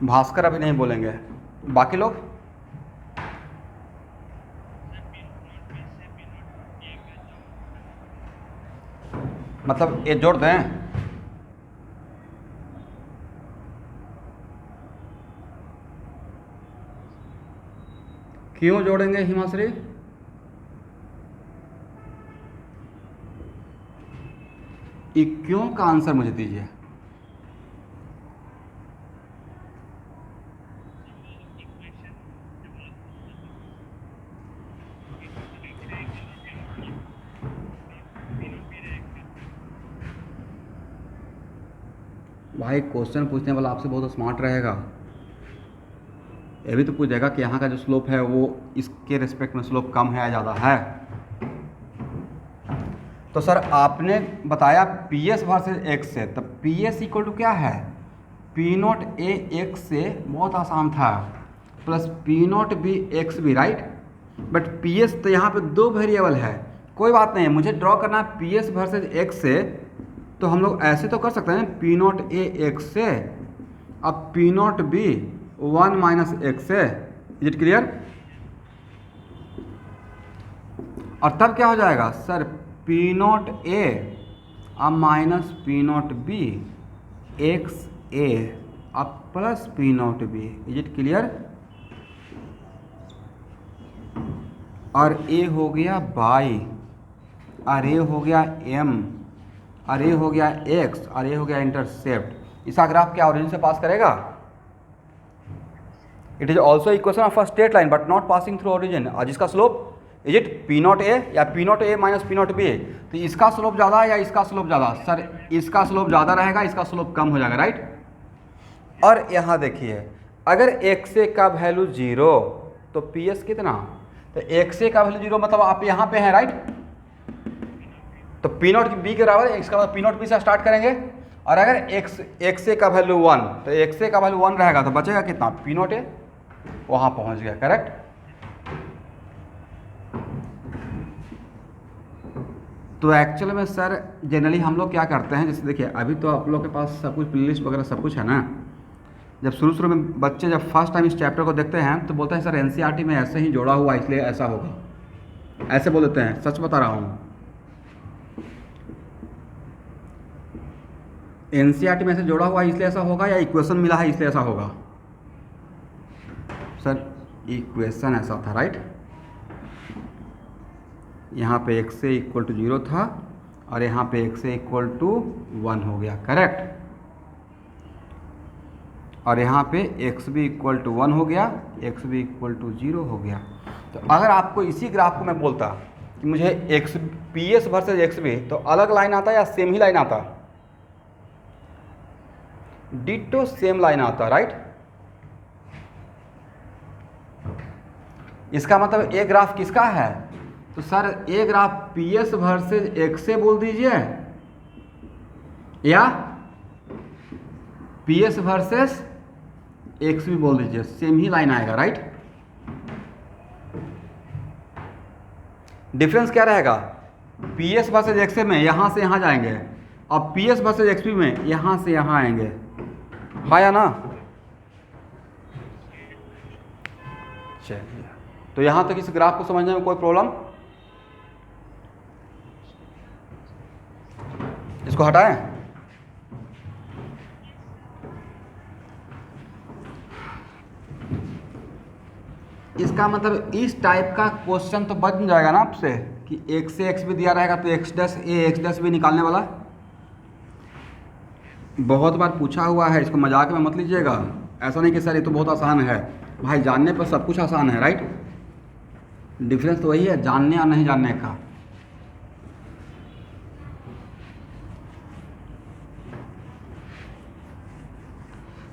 भास्कर अभी नहीं बोलेंगे, बाकी लोग? मतलब ये जोड़ दें? क्यों जोड़ेंगे हिमाश्री? ये क्यों का आंसर मुझे दीजिए। भाई क्वेश्चन पूछने वाला आपसे बहुत स्मार्ट रहेगा, ये भी तो पूछेगा कि यहाँ का जो स्लोप है वो इसके रिस्पेक्ट में स्लोप कम है या ज़्यादा है। तो सर आपने बताया पी एस वर्सेज एक्स से, तब पी एस इक्वल टू क्या है? पी नॉट ए एक्स से, बहुत आसान था, plus P not B x B, right? But P S तो यहाँ पे दो वेरिएबल है, कोई बात नहीं, मुझे ड्रॉ करना है पी एस वर्सेज एक्स से, तो हम लोग ऐसे तो कर सकते हैं पी नॉट ए एक्स से, अब P not B 1 minus x से। Is it clear? और तब क्या हो जाएगा सर? पी नॉट ए अब minus P not B x A अब plus P not B. Is it clear? और ए हो गया बाई, और ए हो गया एम, और ये हो गया x, और ये हो गया इंटरसेप्ट। इसका ग्राफ क्या ओरिजिन से पास करेगा? It is also equation of a straight line but not passing through origin. और जिसका slope is it P not A या P not A minus P not B, तो इसका स्लोप ज़्यादा है या इसका स्लोप ज़्यादा? सर इसका स्लोप ज़्यादा रहेगा, इसका स्लोप कम हो जाएगा, राइट? और यहाँ देखिए, अगर एक्स ए का वैल्यू 0 तो पी एस कितना? तो एक्स ए का वैल्यू 0 मतलब आप यहाँ पे हैं, राइट? तो पी नॉट बी के बराबर है, इसका मतलब पी नॉट बी से स्टार्ट करेंगे, और अगर एक्स ए का वैल्यू 1 तो एक्स ए का वैल्यू 1 रहेगा, तो बचेगा कितना? पी नॉट ए, वहाँ पहुँच गया, करेक्ट? तो एक्चुअल में सर जनरली हम लोग क्या करते हैं, जैसे देखिए अभी तो आप लोग के पास सब कुछ प्लेलिस्ट वगैरह सब कुछ है ना। जब शुरू शुरू में बच्चे जब फर्स्ट टाइम इस चैप्टर को देखते हैं तो बोलते हैं सर एनसीईआरटी में ऐसे ही जोड़ा हुआ इसलिए ऐसा होगा, ऐसे बोल देते हैं। सच बता रहा हूँ, एनसीईआरटी में ऐसे जोड़ा हुआ है इसलिए ऐसा होगा या इक्वेशन मिला है इसलिए ऐसा होगा? सर इक्वेशन ऐसा था, राइट। यहाँ पे x से इक्वल टू 0 था और यहाँ पे x से इक्वल टू 1 हो गया, करेक्ट। और यहाँ पे x भी इक्वल टू 1 हो गया, x भी इक्वल टू 0 हो गया। तो अगर आपको इसी ग्राफ को मैं बोलता कि मुझे x P S versus x भी, तो अलग लाइन आता या सेम ही लाइन आता? डिटो सेम लाइन आता, राइट। इसका मतलब ए ग्राफ किसका है? तो sir a graph P S versus x से बोल दीजिए या पी एस वर्सेस एक्स भी बोल दीजिए, सेम ही लाइन आएगा, राइट। डिफरेंस क्या रहेगा? पी एस वर्सेज एक्स में यहां से यहां जाएंगे और पी एस वर्सेज एक्स में यहां से यहां आएंगे, हाँ या ना? चलिए, तो यहां तक इस ग्राफ को समझने में कोई प्रॉब्लम? इसको हटाएं। इसका मतलब इस टाइप का क्वेश्चन तो बन जाएगा ना आपसे कि x से x भी दिया रहेगा तो x डैश ए एक्स डैश भी निकालने वाला। बहुत बार पूछा हुआ है, इसको मजाक में मत लीजिएगा। ऐसा नहीं कि सर ये तो बहुत आसान है, भाई जानने पर सब कुछ आसान है, राइट। डिफरेंस तो वही है, जानने और नहीं जानने का।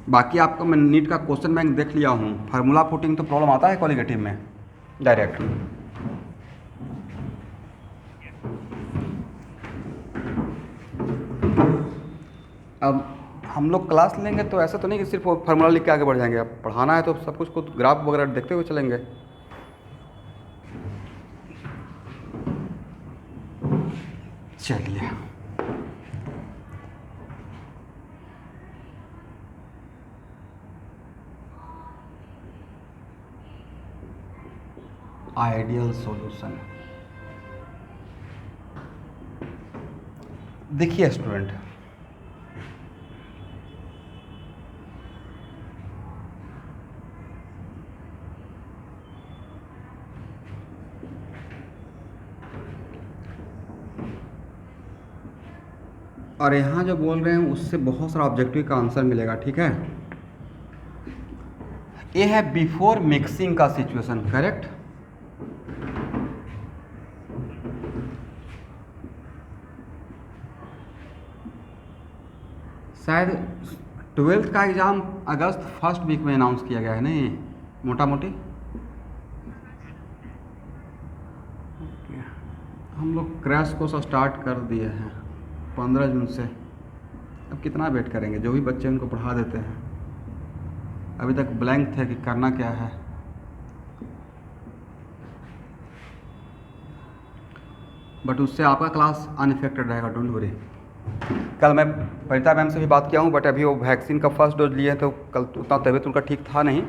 बाकी आपको मैं नीट का क्वेश्चन बैंक देख लिया हूँ। फार्मूला पुटिंग तो प्रॉब्लम आता है क्वालिटेटिव में डायरेक्ट। अब हम लोग क्लास लेंगे तो ऐसा तो नहीं कि सिर्फ फार्मूला लिख के आगे बढ़ जाएंगे। अब पढ़ाना है तो सब कुछ को ग्राफ वगैरह देखते हुए चलेंगे। चलिए, आइडियल सॉल्यूशन। देखिए स्टूडेंट, और यहाँ जो बोल रहे हैं उससे बहुत सारा ऑब्जेक्टिव का आंसर मिलेगा, ठीक है। ये है बिफोर मिक्सिंग का सिचुएशन, करेक्ट। शायद 12th का एग्ज़ाम अगस्त फर्स्ट वीक में अनाउंस किया गया है, नहीं मोटा मोटी। हम लोग क्रैश कोर्स स्टार्ट कर दिए हैं 15 जून से। अब कितना वेट करेंगे? जो भी बच्चे उनको पढ़ा देते हैं। अभी तक ब्लैंक थे कि करना क्या है। बट उससे आपका क्लास अनइफेक्टेड रहेगा, डोंट वरी। कल मैं परिता मैम से भी बात किया हूँ, बट अभी वो वैक्सीन का फर्स्ट डोज लिए हैं तो कल उतना तबीयत उनका ठीक था नहीं।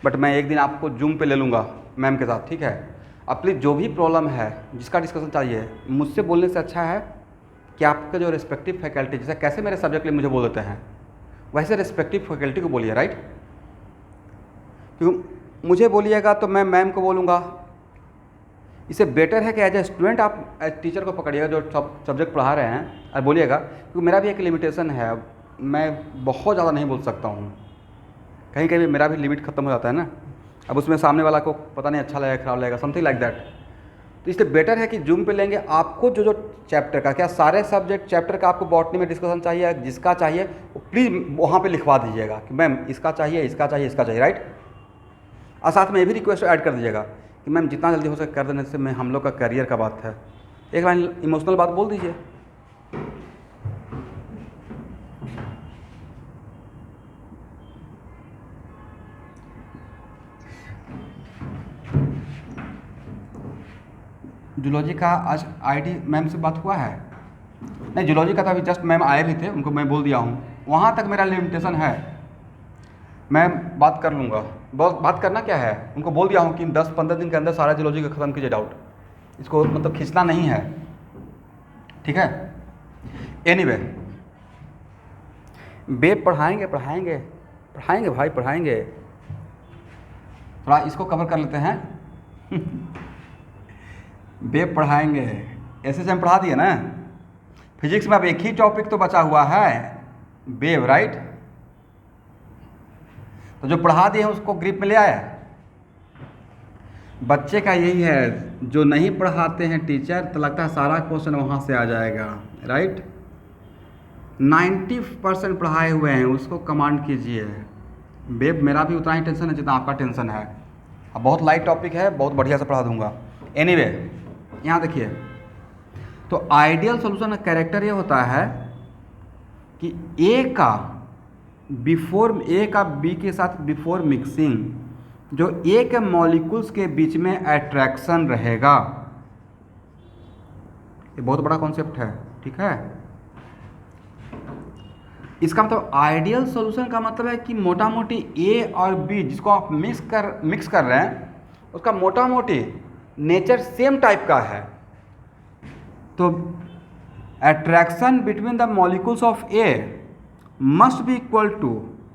बट मैं एक दिन आपको जूम पे ले लूँगा मैम के साथ, ठीक है। अपनी जो भी प्रॉब्लम है, जिसका डिस्कशन चाहिए, मुझसे बोलने से अच्छा है कि आपके जो रिस्पेक्टिव फैकल्टी, जैसे कैसे मेरे सब्जेक्ट लिए मुझे बोल देते हैं, वैसे रिस्पेक्टिव फैकल्टी को बोलिए, राइट। क्योंकि मुझे बोलिएगा तो मैं मैम को बोलूँगा। इससे बेटर है कि एज ए स्टूडेंट आप एज टीचर को पकड़िएगा जो सब्जेक्ट पढ़ा रहे हैं, और बोलिएगा। क्योंकि मेरा भी एक लिमिटेशन है, मैं बहुत ज़्यादा नहीं बोल सकता हूँ। कहीं कहीं मेरा भी लिमिट ख़त्म हो जाता है ना। अब उसमें सामने वाला को पता नहीं अच्छा लगेगा खराब लगेगा, समथिंग लाइक दैट। तो इसलिए बेटर है कि जूम पे लेंगे। आपको जो जो चैप्टर का, क्या सारे सब्जेक्ट चैप्टर का आपको बॉटनी में डिस्कशन चाहिए, जिसका चाहिए वो प्लीज़ वहाँ पे लिखवा दीजिएगा कि मैम इसका चाहिए, इसका चाहिए, इसका चाहिए, राइट। और साथ में ये भी रिक्वेस्ट ऐड कर दीजिएगा कि मैम जितना जल्दी हो सके कर देने से, मैं हम लोग का करियर का बात है। एक लाइन इमोशनल बात बोल दीजिए। जूलॉजी का आज आईडी मैम से बात हुआ है? नहीं, जूलॉजी का तो अभी जस्ट मैम आए भी थे, उनको मैं बोल दिया हूँ, वहाँ तक मेरा लिमिटेशन है, मैं बात कर लूँगा। बात करना क्या है, उनको बोल दिया हूँ कि 10-15 दिन के अंदर सारा जूलॉजी का ख़त्म कीजिए डाउट, इसको मतलब खींचना नहीं है, ठीक है। एनीवे, बेब पढ़ाएंगे भाई, पढ़ाएंगे। थोड़ा इसको कवर कर लेते हैं बेब पढ़ाएंगे, ऐसे हम पढ़ा दिए ना। फिजिक्स में अब एक ही टॉपिक तो बचा हुआ है, बेब, राइट। तो जो पढ़ा दिए हैं उसको ग्रिप में ले आया। बच्चे का यही है, जो नहीं पढ़ाते हैं टीचर तो लगता है सारा क्वेश्चन वहाँ से आ जाएगा, राइट। 90% पढ़ाए हुए हैं, उसको कमांड कीजिए। बेब मेरा भी उतना ही टेंशन है जितना आपका टेंशन है। अब बहुत लाइट टॉपिक है, बहुत बढ़िया से पढ़ा दूंगा। एनीवे, यहाँ देखिए, तो आइडियल सॉल्यूशन का कैरेक्टर ये होता है कि ए का बी के साथ बिफोर मिक्सिंग जो ए के मॉलिक्यूल्स के बीच में अट्रैक्शन रहेगा। ये बहुत बड़ा कॉन्सेप्ट है, ठीक है। इसका मतलब आइडियल सॉल्यूशन का मतलब है कि मोटा मोटी ए और बी जिसको आप मिक्स कर रहे हैं उसका मोटा मोटी नेचर सेम टाइप का है। तो attraction between the molecules of A must be equal to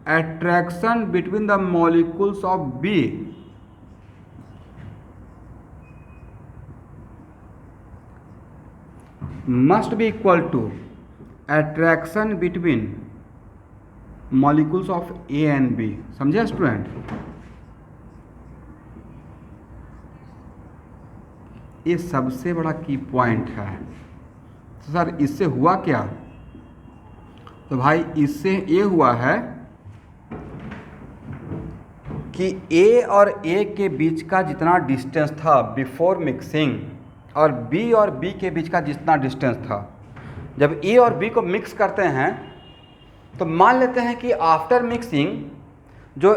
attraction between the molecules of B must be equal to attraction between molecules of A and B. समझे स्टूडेंट? ये सबसे बड़ा की point है। तो सर इससे हुआ क्या? तो भाई इससे ये हुआ है कि ए और ए के बीच का जितना डिस्टेंस था बिफोर मिक्सिंग और बी के बीच का जितना डिस्टेंस था, जब ए और बी को मिक्स करते हैं तो मान लेते हैं कि आफ्टर मिक्सिंग जो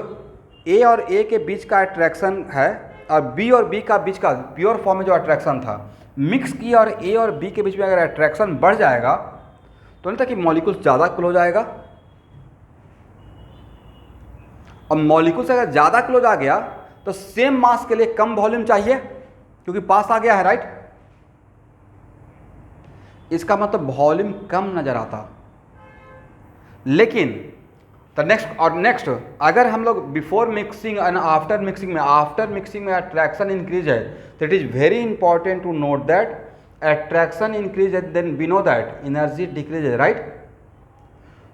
ए और ए के बीच का अट्रैक्शन है और बी का बीच का प्योर फॉर्म में जो अट्रैक्शन था, मिक्स किया और ए और बी के बीच में अगर अट्रैक्शन बढ़ जाएगा तो नहीं था कि मॉलिक्यूल्स ज़्यादा क्लोज आएगा। और मॉलिक्यूल्स अगर ज़्यादा क्लोज आ गया तो सेम मास के लिए कम वॉल्यूम चाहिए क्योंकि पास आ गया है, राइट। इसका मतलब वॉल्यूम कम नजर आता। लेकिन तो नेक्स्ट अगर हम लोग before mixing and after mixing में अट्रैक्शन इंक्रीज है तो it is very important to note that attraction increase है then we know that energy decrease है, राइट।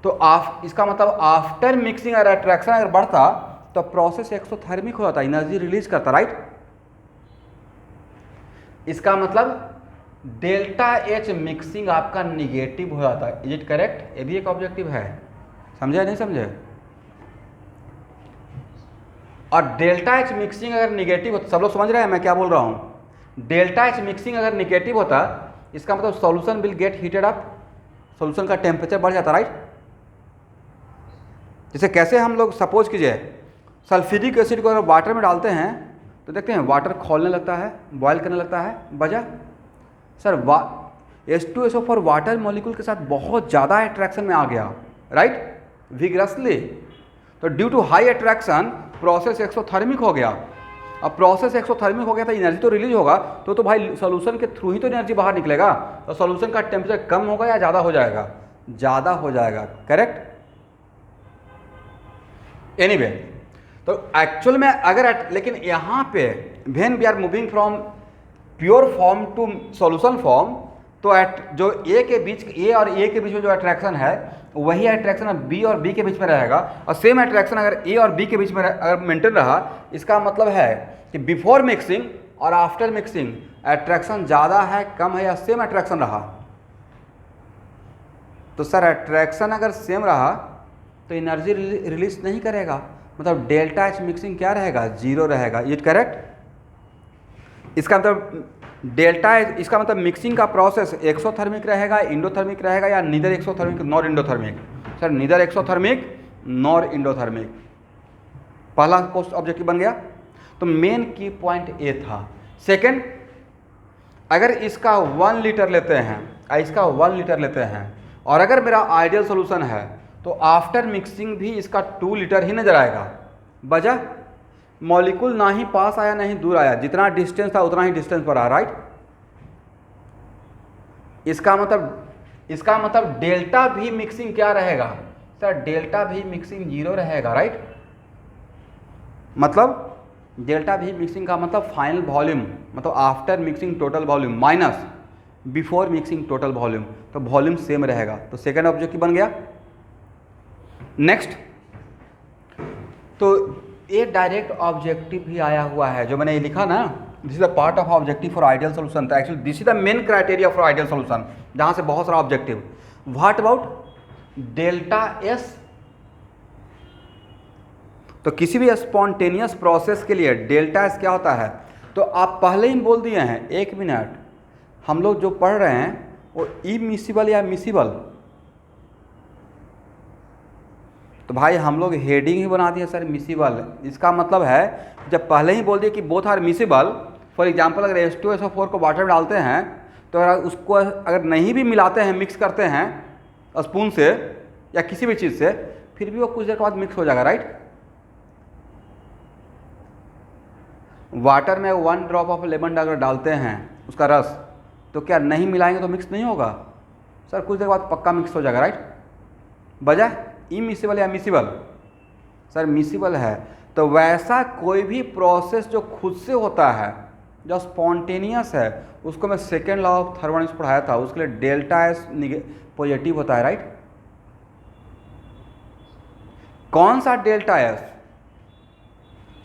तो इसका मतलब आफ्टर मिक्सिंग अगर अट्रैक्शन अगर बढ़ता तो प्रोसेस एक्सोथर्मिक हो जाता, एनर्जी रिलीज करता, राइट। इसका मतलब डेल्टा एच मिक्सिंग आपका निगेटिव हो जाता है। Is it correct? ये भी एक ऑब्जेक्टिव है, समझे नहीं समझे? और डेल्टा एच मिक्सिंग अगर निगेटिव होता, सब लोग समझ रहे हैं मैं क्या बोल रहा हूं? डेल्टा एच मिक्सिंग अगर निगेटिव होता इसका मतलब solution will get heated up, solution का टेम्परेचर बढ़ जाता, राइट। जैसे कैसे हम लोग सपोज कीजिए सल्फ्यूरिक एसिड को अगर वाटर में डालते हैं तो देखते हैं वाटर खौलने लगता है, बॉयल करने लगता है, वजह सर H2SO4 वाटर मॉलिक्यूल के साथ बहुत ज़्यादा अट्रैक्शन में आ गया, राइट, विग्रसली। तो due to high attraction process exothermic हो गया। अब प्रोसेस एक्सोथर्मिक हो गया तो एनर्जी तो रिलीज होगा, तो भाई सॉल्यूशन के थ्रू ही तो एनर्जी बाहर निकलेगा। तो सॉल्यूशन का टेम्परेचर कम होगा या ज़्यादा हो जाएगा? ज़्यादा हो जाएगा, करेक्ट। एनीवे, तो एक्चुअल में अगर लेकिन यहाँ पे when we are moving from pure form to solution form, तो जो ए और ए के बीच में जो अट्रैक्शन है वही अट्रैक्शन बी और बी के बीच में रहेगा। और सेम अट्रैक्शन अगर ए और बी के बीच में अगर मेंटेन रहा, इसका मतलब है कि बिफोर मिक्सिंग और आफ्टर मिक्सिंग अट्रैक्शन ज़्यादा है, कम है या सेम अट्रैक्शन रहा? तो सर अट्रैक्शन अगर सेम रहा तो एनर्जी रिलीज नहीं करेगा, मतलब डेल्टा एच मिक्सिंग क्या रहेगा? 0 रहेगा। Is correct? इसका मतलब इसका मतलब मिक्सिंग का प्रोसेस एक्सोथर्मिक रहेगा, इंडोथर्मिक रहेगा या neither exothermic nor endothermic? Sir neither exothermic nor endothermic. पहला क्वेश्चन ऑब्जेक्टिव बन गया। तो मेन की पॉइंट ए था। सेकंड, अगर इसका 1 लीटर लेते हैं, इसका 1 लीटर लेते हैं, और अगर मेरा आइडियल सोल्यूशन है तो आफ्टर मिक्सिंग भी इसका 2 लीटर ही नज़र आएगा। वजह, मॉलिक्यूल ना ही पास आया ना ही दूर आया, जितना डिस्टेंस था उतना ही डिस्टेंस पर आया, राइट। इसका मतलब डेल्टा भी मिक्सिंग क्या रहेगा सर, डेल्टा भी मिक्सिंग 0 रहेगा, राइट। मतलब डेल्टा भी मिक्सिंग का मतलब फाइनल वॉल्यूम, मतलब after mixing total volume minus before mixing total volume, तो वॉल्यूम सेम रहेगा। तो सेकेंड ऑब्जेक्टिव बन गया। नेक्स्ट, तो एक डायरेक्ट ऑब्जेक्टिव भी आया हुआ है जो मैंने ये लिखा ना, this is the part of objective for ideal solution. तो actually this is the main criteria for ideal solution, जहाँ से बहुत सारा objective. What about delta S? तो किसी भी स्पॉन्टेनियस प्रोसेस के लिए डेल्टा एस क्या होता है, तो आप पहले ही बोल दिए हैं। एक मिनट, हम लोग जो पढ़ रहे हैं वो इमिसिबल या मिसिबल, तो भाई हम लोग हेडिंग ही बना दिए सर मिसिबल। इसका मतलब है जब पहले ही बोल दिए कि both are miscible, for example अगर H2SO4 को वाटर में डालते हैं तो अगर उसको अगर नहीं भी मिलाते हैं, मिक्स करते हैं स्पून से या किसी भी चीज़ से, फिर भी वो कुछ देर के बाद मिक्स हो जाएगा, राइट। वाटर में 1 ड्रॉप ऑफ लेमन अगर डालते हैं उसका रस, तो क्या नहीं मिलाएंगे तो मिक्स नहीं होगा सर, कुछ देर बाद पक्का मिक्स हो जाएगा, राइट। बजाय इमिसिबल या मिसिबल, सर मिसिबल है। तो वैसा कोई भी प्रोसेस जो खुद से होता है, जो स्पॉन्टेनियस है, उसको मैं सेकेंड लॉ ऑफ थर्मोडायनेमिक्स पढ़ाया था, उसके लिए डेल्टा एस पॉजिटिव होता है, राइट। कौन सा डेल्टा एस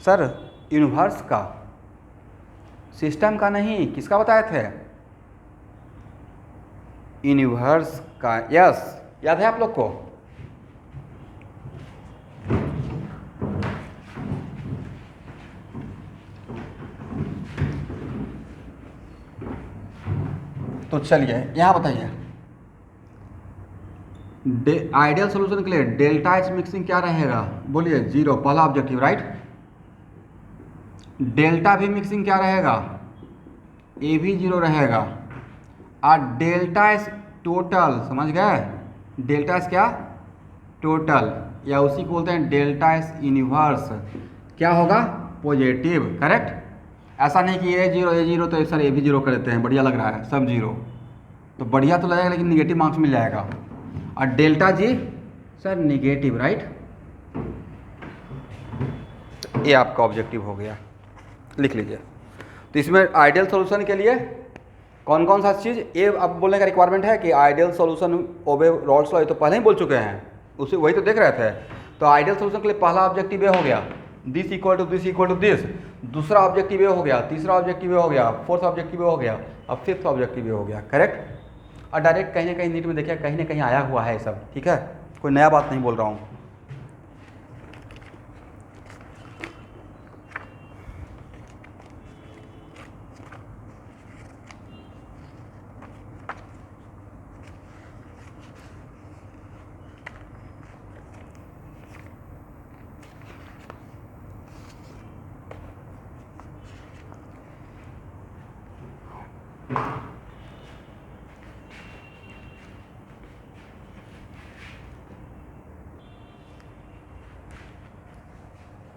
सर? यूनिवर्स का, सिस्टम का नहीं। किसका बताए थे? यूनिवर्स का। यस, याद है आप लोग को? तो चलिए यहाँ बताइए, आइडियल सॉल्यूशन के लिए डेल्टा एच मिक्सिंग क्या रहेगा? बोलिए 0, पहला ऑब्जेक्टिव, राइट। डेल्टा भी मिक्सिंग क्या रहेगा? ए भी 0 रहेगा। और डेल्टा एस टोटल, समझ गए? डेल्टा एस क्या? टोटल, या उसी को बोलते हैं डेल्टा एस यूनिवर्स, क्या होगा? Positive, correct. ऐसा नहीं कि ए जीरो तो सर ए भी 0 कर देते हैं, बढ़िया लग रहा है सब 0, तो बढ़िया तो लगेगा लेकिन निगेटिव मार्क्स मिल जाएगा। और delta G sir negative, right. ये आपका ऑब्जेक्टिव हो गया, लिख लीजिए। तो इसमें आइडियल सॉल्यूशन के लिए कौन कौन सा चीज़, ये अब बोलने का रिक्वायरमेंट है कि आइडियल सॉल्यूशन ओबे रॉल्स लॉ, ये तो पहले ही बोल चुके हैं, उसे वही तो देख रहे थे। तो आइडियल सॉल्यूशन के लिए पहला ऑब्जेक्टिव ये हो गया, दिस इक्वल टू दिस। दूसरा ऑब्जेक्टिव ये हो गया, तीसरा ऑब्जेक्टिव ये हो गया, फोर्थ ऑब्जेक्टिव ये हो गया, अब फिफ्थ ऑब्जेक्टिव ये हो गया, करेक्ट। और डायरेक्ट कहीं ना कहीं नीट में देखिए, कहीं ना कहीं आया हुआ है सब, ठीक है, कोई नया बात नहीं बोल रहा हूँ।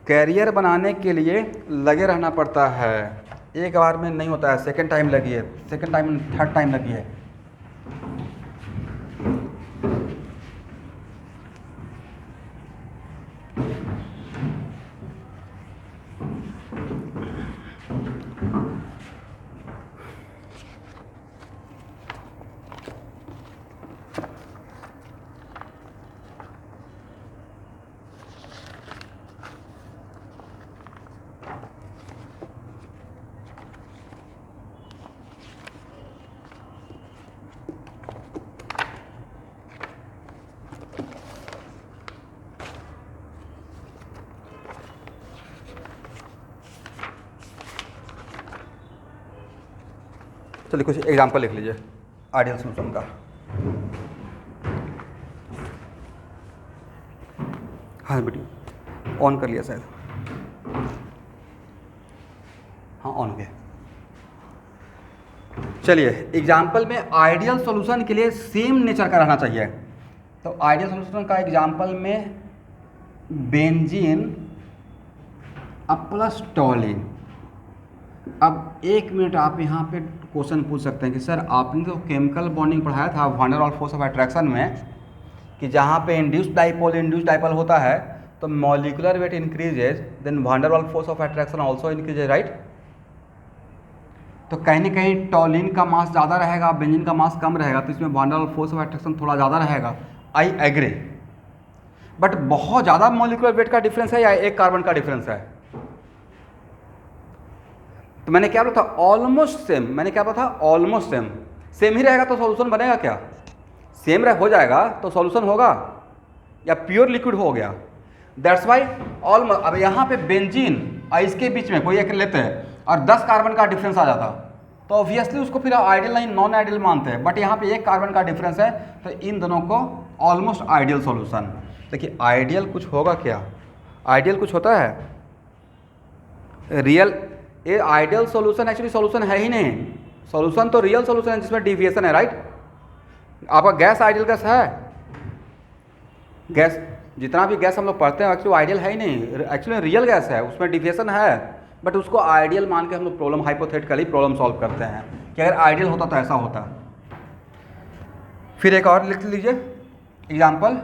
कैरियर बनाने के लिए लगे रहना पड़ता है, एक बार में नहीं होता है, सेकंड टाइम लगी है, सेकंड टाइम, थर्ड टाइम लगी है। चलिए कुछ एग्जांपल लिख लीजिए आइडियल सॉल्यूशन का। हाँ वीडियो ऑन कर लिया शायद, हाँ ऑन हो गया। चलिए एग्जाम्पल में आइडियल सॉल्यूशन के लिए सेम नेचर का रहना चाहिए। तो आइडियल सॉल्यूशन का एग्जाम्पल में बेंजीन अब प्लस टॉलिन। अब एक मिनट आप यहाँ पे क्वेश्चन पूछ सकते हैं कि सर आपने तो केमिकल बॉन्डिंग पढ़ाया था van der Waals force of attraction में कि जहाँ पे इंड्यूस्ड डाइपोल होता है तो molecular weight increases then van der Waals force of attraction also increases, right. तो कहीं ना कहीं टॉलिन का मास ज़्यादा रहेगा, बेंजीन का मास कम रहेगा, तो इसमें van der Waals force of attraction थोड़ा ज़्यादा रहेगा। आई एग्री, बट बहुत ज़्यादा मॉलिक्यूलर वेट का डिफरेंस है या एक कार्बन का डिफरेंस है? तो मैंने क्या बोला था? Almost same. मैंने क्या बोला था? Almost same. सेम ही रहेगा तो सॉल्यूशन बनेगा क्या? सेम हो जाएगा तो सॉल्यूशन होगा या प्योर लिक्विड हो गया? That's why almost. अब यहाँ पे बेंजीन और इसके बीच में कोई एक लेते हैं और 10 कार्बन का डिफरेंस आ जाता तो ऑब्वियसली उसको फिर आइडियल नहीं नॉन आइडियल मानते हैं, बट यहाँ पे एक कार्बन का डिफरेंस है तो इन दोनों को ऑलमोस्ट आइडियल सॉल्यूशन। देखिए आइडियल कुछ होगा क्या? आइडियल कुछ होता है? रियल ये आइडियल सॉल्यूशन एक्चुअली सॉल्यूशन है ही नहीं। सॉल्यूशन तो रियल सॉल्यूशन है जिसमें डिविएशन है, राइट। आपका गैस आइडियल गैस है? गैस जितना भी गैस हम लोग पढ़ते हैं एक्चुअली आइडियल है ही नहीं, एक्चुअली रियल गैस है, उसमें डिविएशन है, बट उसको आइडियल मान के हम लोग प्रॉब्लम हाइपोथेटिकली प्रॉब्लम सॉल्व करते हैं कि अगर आइडियल होता तो ऐसा होता। फिर एक और लिख लीजिए example,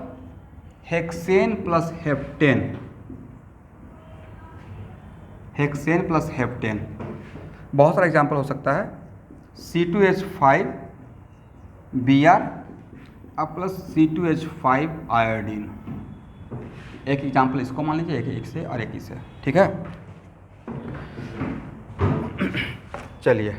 hexane plus heptane. Hexane plus heptane बहुत सारा एग्जाम्पल हो सकता है। C2H5 Br अब प्लस C2H5 आयोडीन। एक एग्जाम्पल इसको मान लीजिए, एक से और एक से, ठीक है। चलिए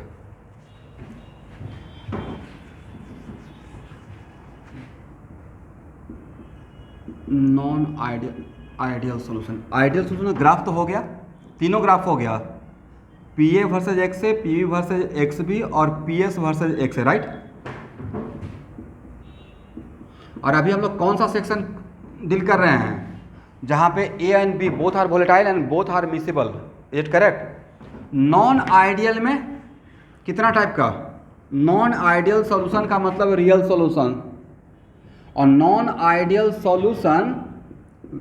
non ideal solution. Ideal solution graph तो हो गया, तीनों ग्राफ हो गया, PA वर्सेज एक्स ए, PB वर्सेज एक्स बी और PS वर्सेज एक्स ए, राइट। और अभी हम लोग कौन सा सेक्शन डील कर रहे हैं? जहाँ पे A and B both are volatile and both are miscible, is it correct. Non ideal में कितना टाइप का? नॉन आइडियल सॉल्यूशन का मतलब रियल सॉल्यूशन, और non ideal solution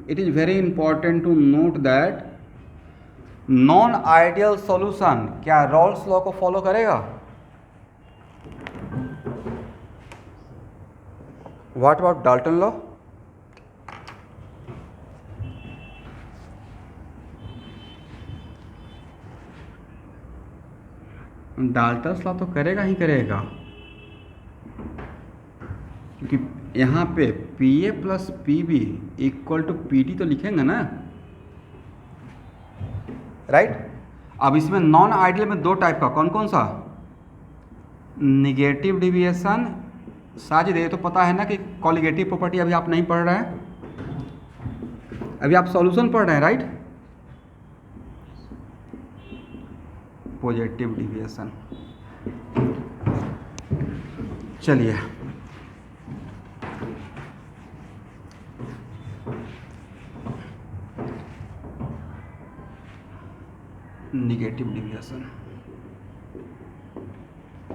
it is very important to note that non ideal solution क्या Raoult's law को follow करेगा? What about Dalton law? Dalton law तो करेगा ही करेगा, क्योंकि यहाँ पे PA plus PB equal to PD तो लिखेंगे ना, राइट। अब इसमें नॉन आइडियल में दो टाइप का, कौन कौन सा? Negative deviation. साजिद ये तो पता है ना कि कॉलिगेटिव प्रॉपर्टी अभी आप नहीं पढ़ रहे हैं, अभी आप सॉल्यूशन पढ़ रहे हैं, राइट। Positive deviation. चलिए negative deviation.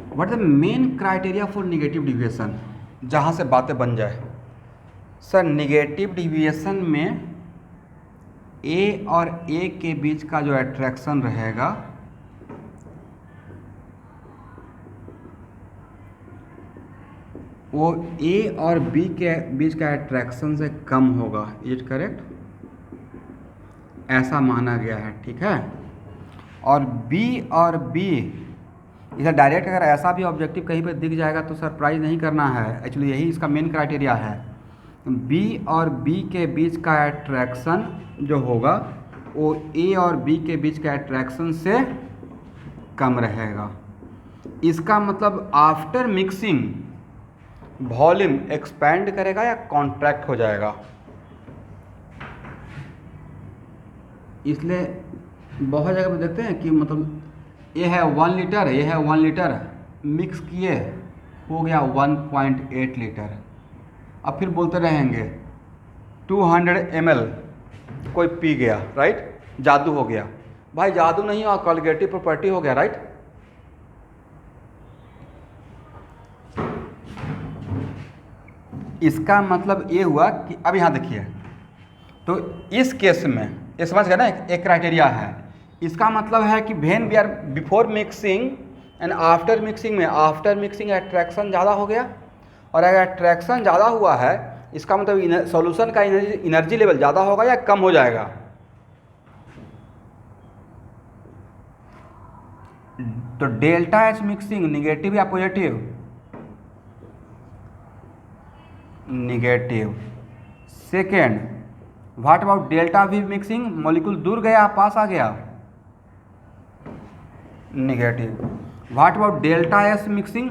What is the main criteria for negative deviation, जहाँ से बातें बन जाए। सर निगेटिव डिविएशन में A और A के बीच का जो अट्रैक्शन रहेगा वो A और B के बीच का अट्रैक्शन से कम होगा, इज इट करेक्ट? ऐसा माना गया है, ठीक है। और B और B इधर डायरेक्ट अगर ऐसा भी ऑब्जेक्टिव कहीं पे दिख जाएगा तो सरप्राइज नहीं करना है, एक्चुअली यही इसका मेन क्राइटेरिया है। B और B के बीच का अट्रैक्शन जो होगा वो A और B के बीच के अट्रैक्शन से कम रहेगा। इसका मतलब आफ्टर मिक्सिंग वॉल्यूम एक्सपैंड करेगा या कॉन्ट्रैक्ट हो जाएगा। इसलिए बहुत जगह पे देखते हैं कि मतलब ये है 1 लीटर, ये है 1 लीटर, मिक्स किए हो गया 1.8 लीटर। अब फिर बोलते रहेंगे 200 ml कोई पी गया, राइट, जादू हो गया। भाई जादू नहीं हुआ, कॉलिगेटिव प्रॉपर्टी हो गया, राइट। इसका मतलब ये हुआ कि अब यहाँ देखिए, तो इस केस में ये समझ गए ना, एक क्राइटेरिया है। इसका मतलब है कि when we are before mixing and after mixing में, आफ्टर मिक्सिंग अट्रैक्शन ज़्यादा हो गया, और अगर अट्रैक्शन ज़्यादा हुआ है इसका मतलब सॉल्यूशन का एनर्जी लेवल ज़्यादा होगा या कम हो जाएगा। तो डेल्टा एच मिक्सिंग निगेटिव या positive? Negative. Second, what about delta we mixing, molecule दूर गया पास आ गया, negative. What about delta S mixing?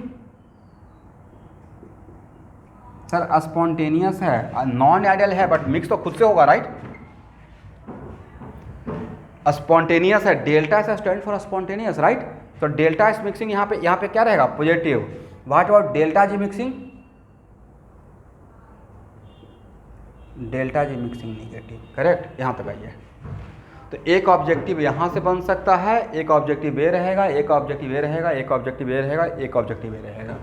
Sir spontaneous है, नॉन आइडियल है, बट मिक्स तो खुद से होगा, राइट? स्पॉन्टेनियस है, delta S stand for spontaneous, right? तो डेल्टा एस मिक्सिंग यहाँ पे क्या रहेगा, positive. What about delta G mixing? Delta G mixing negative, correct. यहाँ तक आइए, तो एक ऑब्जेक्टिव यहाँ से बन सकता है, एक ऑब्जेक्टिव ए रहेगा, एक ऑब्जेक्टिव ए रहेगा, एक ऑब्जेक्टिव ए रहेगा, एक ऑब्जेक्टिव ए रहेगा।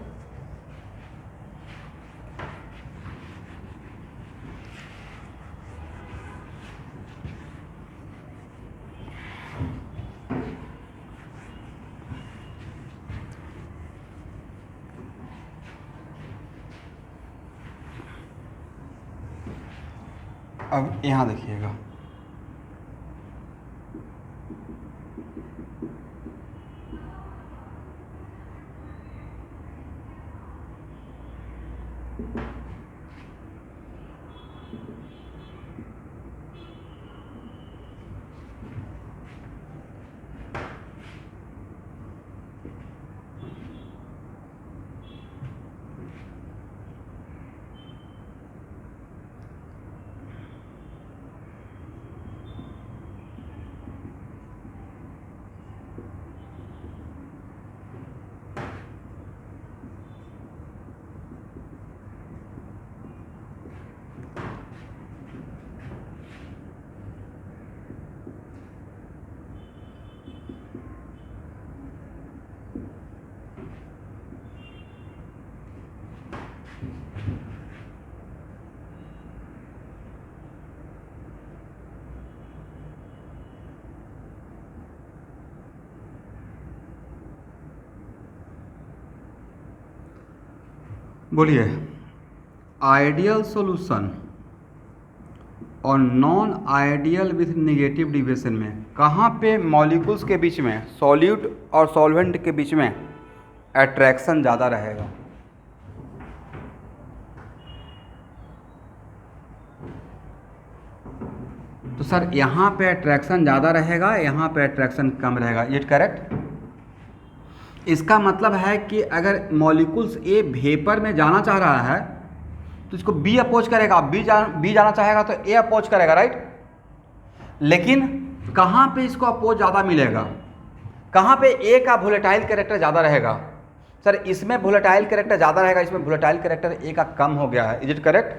अब यहाँ देखिएगा, बोलिए, आइडियल सॉल्यूशन और non ideal with negative deviation में कहाँ पे मॉलिक्यूल्स के बीच में, सॉल्यूट और सॉल्वेंट के बीच में अट्रैक्शन ज़्यादा रहेगा? तो सर यहाँ पे अट्रैक्शन ज़्यादा रहेगा, यहाँ पे अट्रैक्शन कम रहेगा, इट करेक्ट? इसका मतलब है कि अगर मॉलिक्यूल्स ए वेपर में जाना चाह रहा है तो इसको बी अपोज करेगा, बी जाना चाहेगा तो ए अपोज करेगा, राइट? लेकिन कहाँ पे इसको अपोज ज़्यादा मिलेगा, कहाँ पे ए का वोलेटाइल कैरेक्टर ज़्यादा रहेगा? सर इसमें वोलेटाइल कैरेक्टर ज़्यादा रहेगा, इसमें वोलेटाइल कैरेक्टर ए का कम हो गया है, इज इट करेक्ट?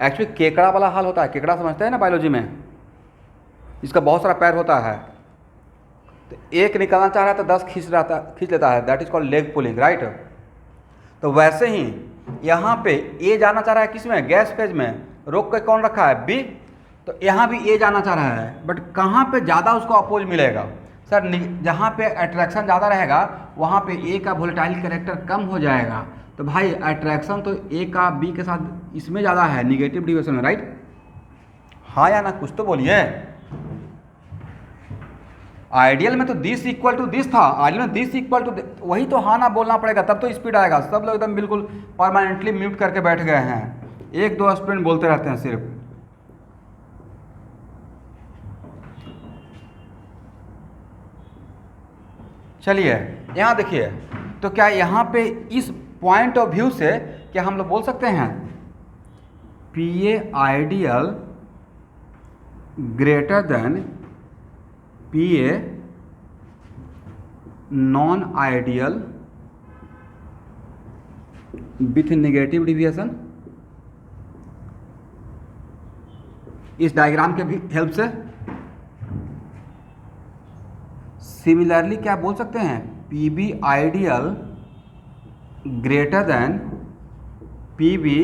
एक्चुअली केकड़ा वाला हाल होता है, केकड़ा समझते हैं ना बायोलॉजी में, इसका बहुत सारा पैर होता है, तो एक निकालना चाह रहा है तो 10 खींच लेता है, that is called leg pulling, right? तो वैसे ही यहाँ पे ए जाना चाह रहा है किस में, गैस फेज में, रोक के कौन रखा है, बी, तो यहाँ भी ए जाना चाह रहा है, बट कहाँ पे ज़्यादा उसको अपोज मिलेगा? सर जहाँ पे अट्रैक्शन ज़्यादा रहेगा वहाँ पे ए का वोलेटाइल कैरेक्टर कम हो जाएगा, तो भाई अट्रैक्शन तो ए का बी के साथ इसमें ज़्यादा है, निगेटिव डिविएशन में, राइट? हाँ या ना, कुछ तो बोलिए। आइडियल में तो दिस इक्वल टू दिस था, आइडियल में दिस इक्वल टू, वही तो हाँ ना बोलना पड़ेगा, तब तो स्पीड आएगा। सब लोग एकदम बिल्कुल परमानेंटली म्यूट करके बैठ गए हैं, एक दो स्टूडेंट बोलते रहते हैं सिर्फ। चलिए यहाँ देखिए, तो क्या यहाँ पे इस पॉइंट ऑफ व्यू से क्या हम लोग बोल सकते हैं P A ideal greater than P A non ideal with negative deviation? इस डायग्राम के भी हेल्प से सिमिलरली क्या बोल सकते हैं, P B ideal greater than P B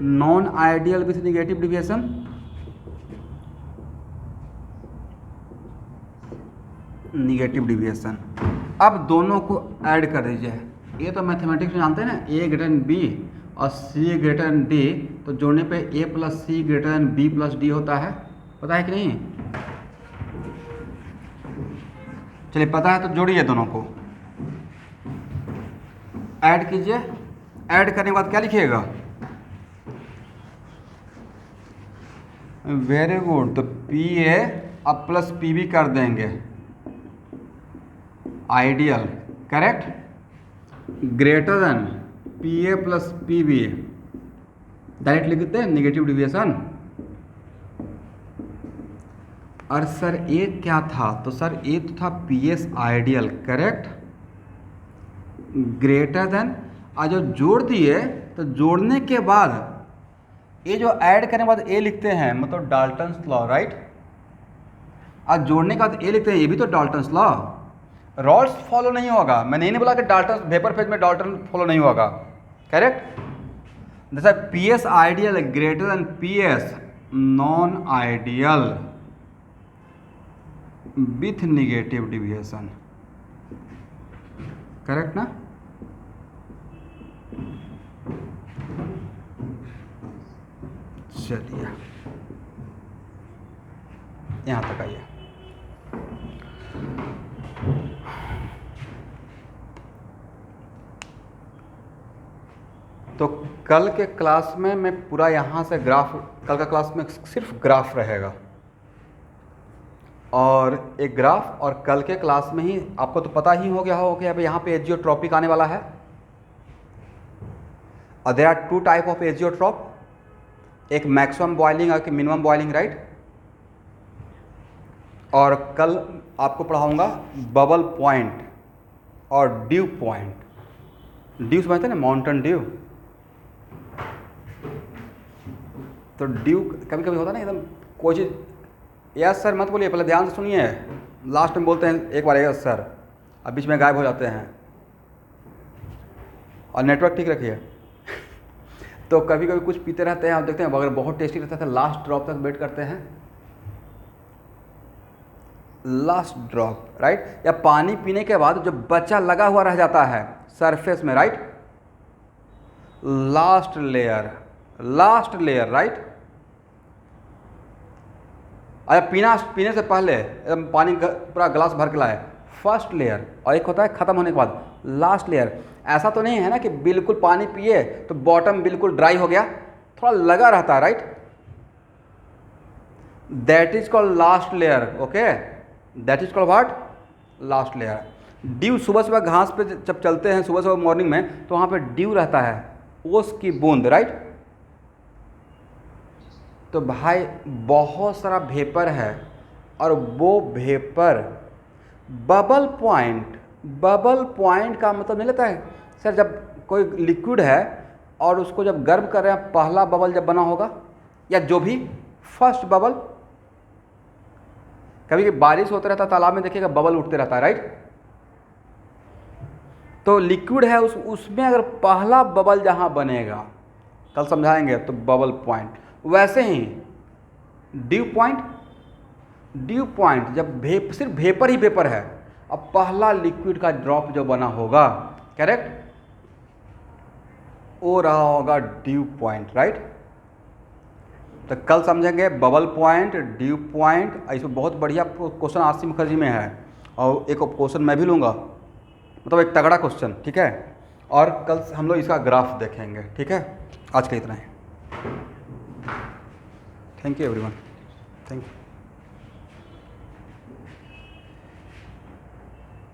non ideal with negative deviation, negative deviation. अब दोनों को ऐड कर दीजिए। ये तो मैथमेटिक्स में जानते हैं ना, ए ग्रेटर देन बी और सी ग्रेटर देन डी, तो जोड़ने पे A plus C greater than B plus D होता है, पता है कि नहीं? चलिए पता है तो जोड़िए दोनों को, ऐड कीजिए। ऐड करने के बाद क्या लिखिएगा? Very good. तो पी ए अब प्लस पी बी कर देंगे, ideal, correct, greater than P A plus P B, direct लिख देते हैं निगेटिव डिविएशन। और सर ए क्या था? तो सर ए तो था P S ideal, correct, greater than, आज जो जोड़ दिए तो जोड़ने के बाद ये जो ऐड करने के बाद ए लिखते हैं, मतलब डाल्टन्स लॉ, राइट। आज जोड़ने के बाद ए लिखते हैं, ये भी तो डाल्टन्स लॉ। रॉल्स फॉलो नहीं होगा, मैंने ये नहीं बोला कि डाल्टन वेपर फेज में डाल्टन फॉलो नहीं होगा, करेक्ट। जैसा P S ideal greater than P S non ideal with negative deviation, correct ना? चलिए यहां तक आइए। तो कल के क्लास में मैं पूरा यहाँ से ग्राफ, कल का क्लास में सिर्फ ग्राफ रहेगा और एक ग्राफ, और कल के क्लास में ही आपको तो पता ही हो गया हो कि अब यहाँ पे एजियोट्रॉपिक आने वाला है। और there are two type of azeotrope, एक मैक्सिमम बॉइलिंग और एक मिनिमम बॉइलिंग, राइट। और कल आपको पढ़ाऊंगा बबल पॉइंट और ड्यू पॉइंट। ड्यू समझते हैं ना, माउंटेन ड्यू। तो ड्यू कभी कभी होता है ना एकदम कोई चीज़, यस सर मत बोलिए, पहले ध्यान से सुनिए, लास्ट में बोलते हैं एक बार यस सर, अब बीच में गायब हो जाते हैं। और नेटवर्क ठीक रखिए। तो कभी कभी कुछ पीते रहते हैं और देखते हैं अगर बहुत टेस्टी रहता है तो लास्ट ड्रॉप तक वेट करते हैं, लास्ट ड्रॉप, राइट। या पानी पीने के बाद जो बचा लगा हुआ रह जाता है सरफेस में, right, last layer, last layer, right. अच्छा पीने से पहले एकदम पानी पूरा ग्लास भर के लाए, फर्स्ट लेयर, और एक होता है ख़त्म होने के बाद लास्ट लेयर। ऐसा तो नहीं है ना कि बिल्कुल पानी पिए तो बॉटम बिल्कुल ड्राई हो गया, थोड़ा लगा रहता है, right. That is called last layer, okay, that is called what, last layer. Due, सुबह सुबह घास पे जब चलते हैं सुबह सुबह मॉर्निंग में, तो वहाँ पे ड्यू रहता है, ओस की बूंद, राइट। तो भाई बहुत सारा वेपर है और वो vapour bubble point, bubble point का मतलब नहीं लेता है सर जब कोई लिक्विड है और उसको जब गर्म कर रहे हैं, पहला बबल जब बना होगा या जो भी फर्स्ट बबल, कभी बारिश होता रहता है तालाब में, देखिएगा बबल उठते रहता है, राइट। तो लिक्विड है उसमें अगर पहला बबल जहां बनेगा, कल समझाएंगे, तो बबल पॉइंट। वैसे ही ड्यू पॉइंट, ड्यू पॉइंट जब सिर्फ वेपर ही वेपर है, अब पहला लिक्विड का ड्रॉप जो बना होगा, करेक्ट, वो रहा होगा ड्यू पॉइंट, राइट। तो कल समझेंगे बबल पॉइंट, ड्यू पॉइंट। इसमें बहुत बढ़िया क्वेश्चन आरसी मुखर्जी में है, और एक क्वेश्चन मैं भी लूँगा, मतलब एक तगड़ा क्वेश्चन, ठीक है। और कल हम लोग इसका ग्राफ देखेंगे, ठीक है। आज के इतना ही। Thank you everyone, thank you.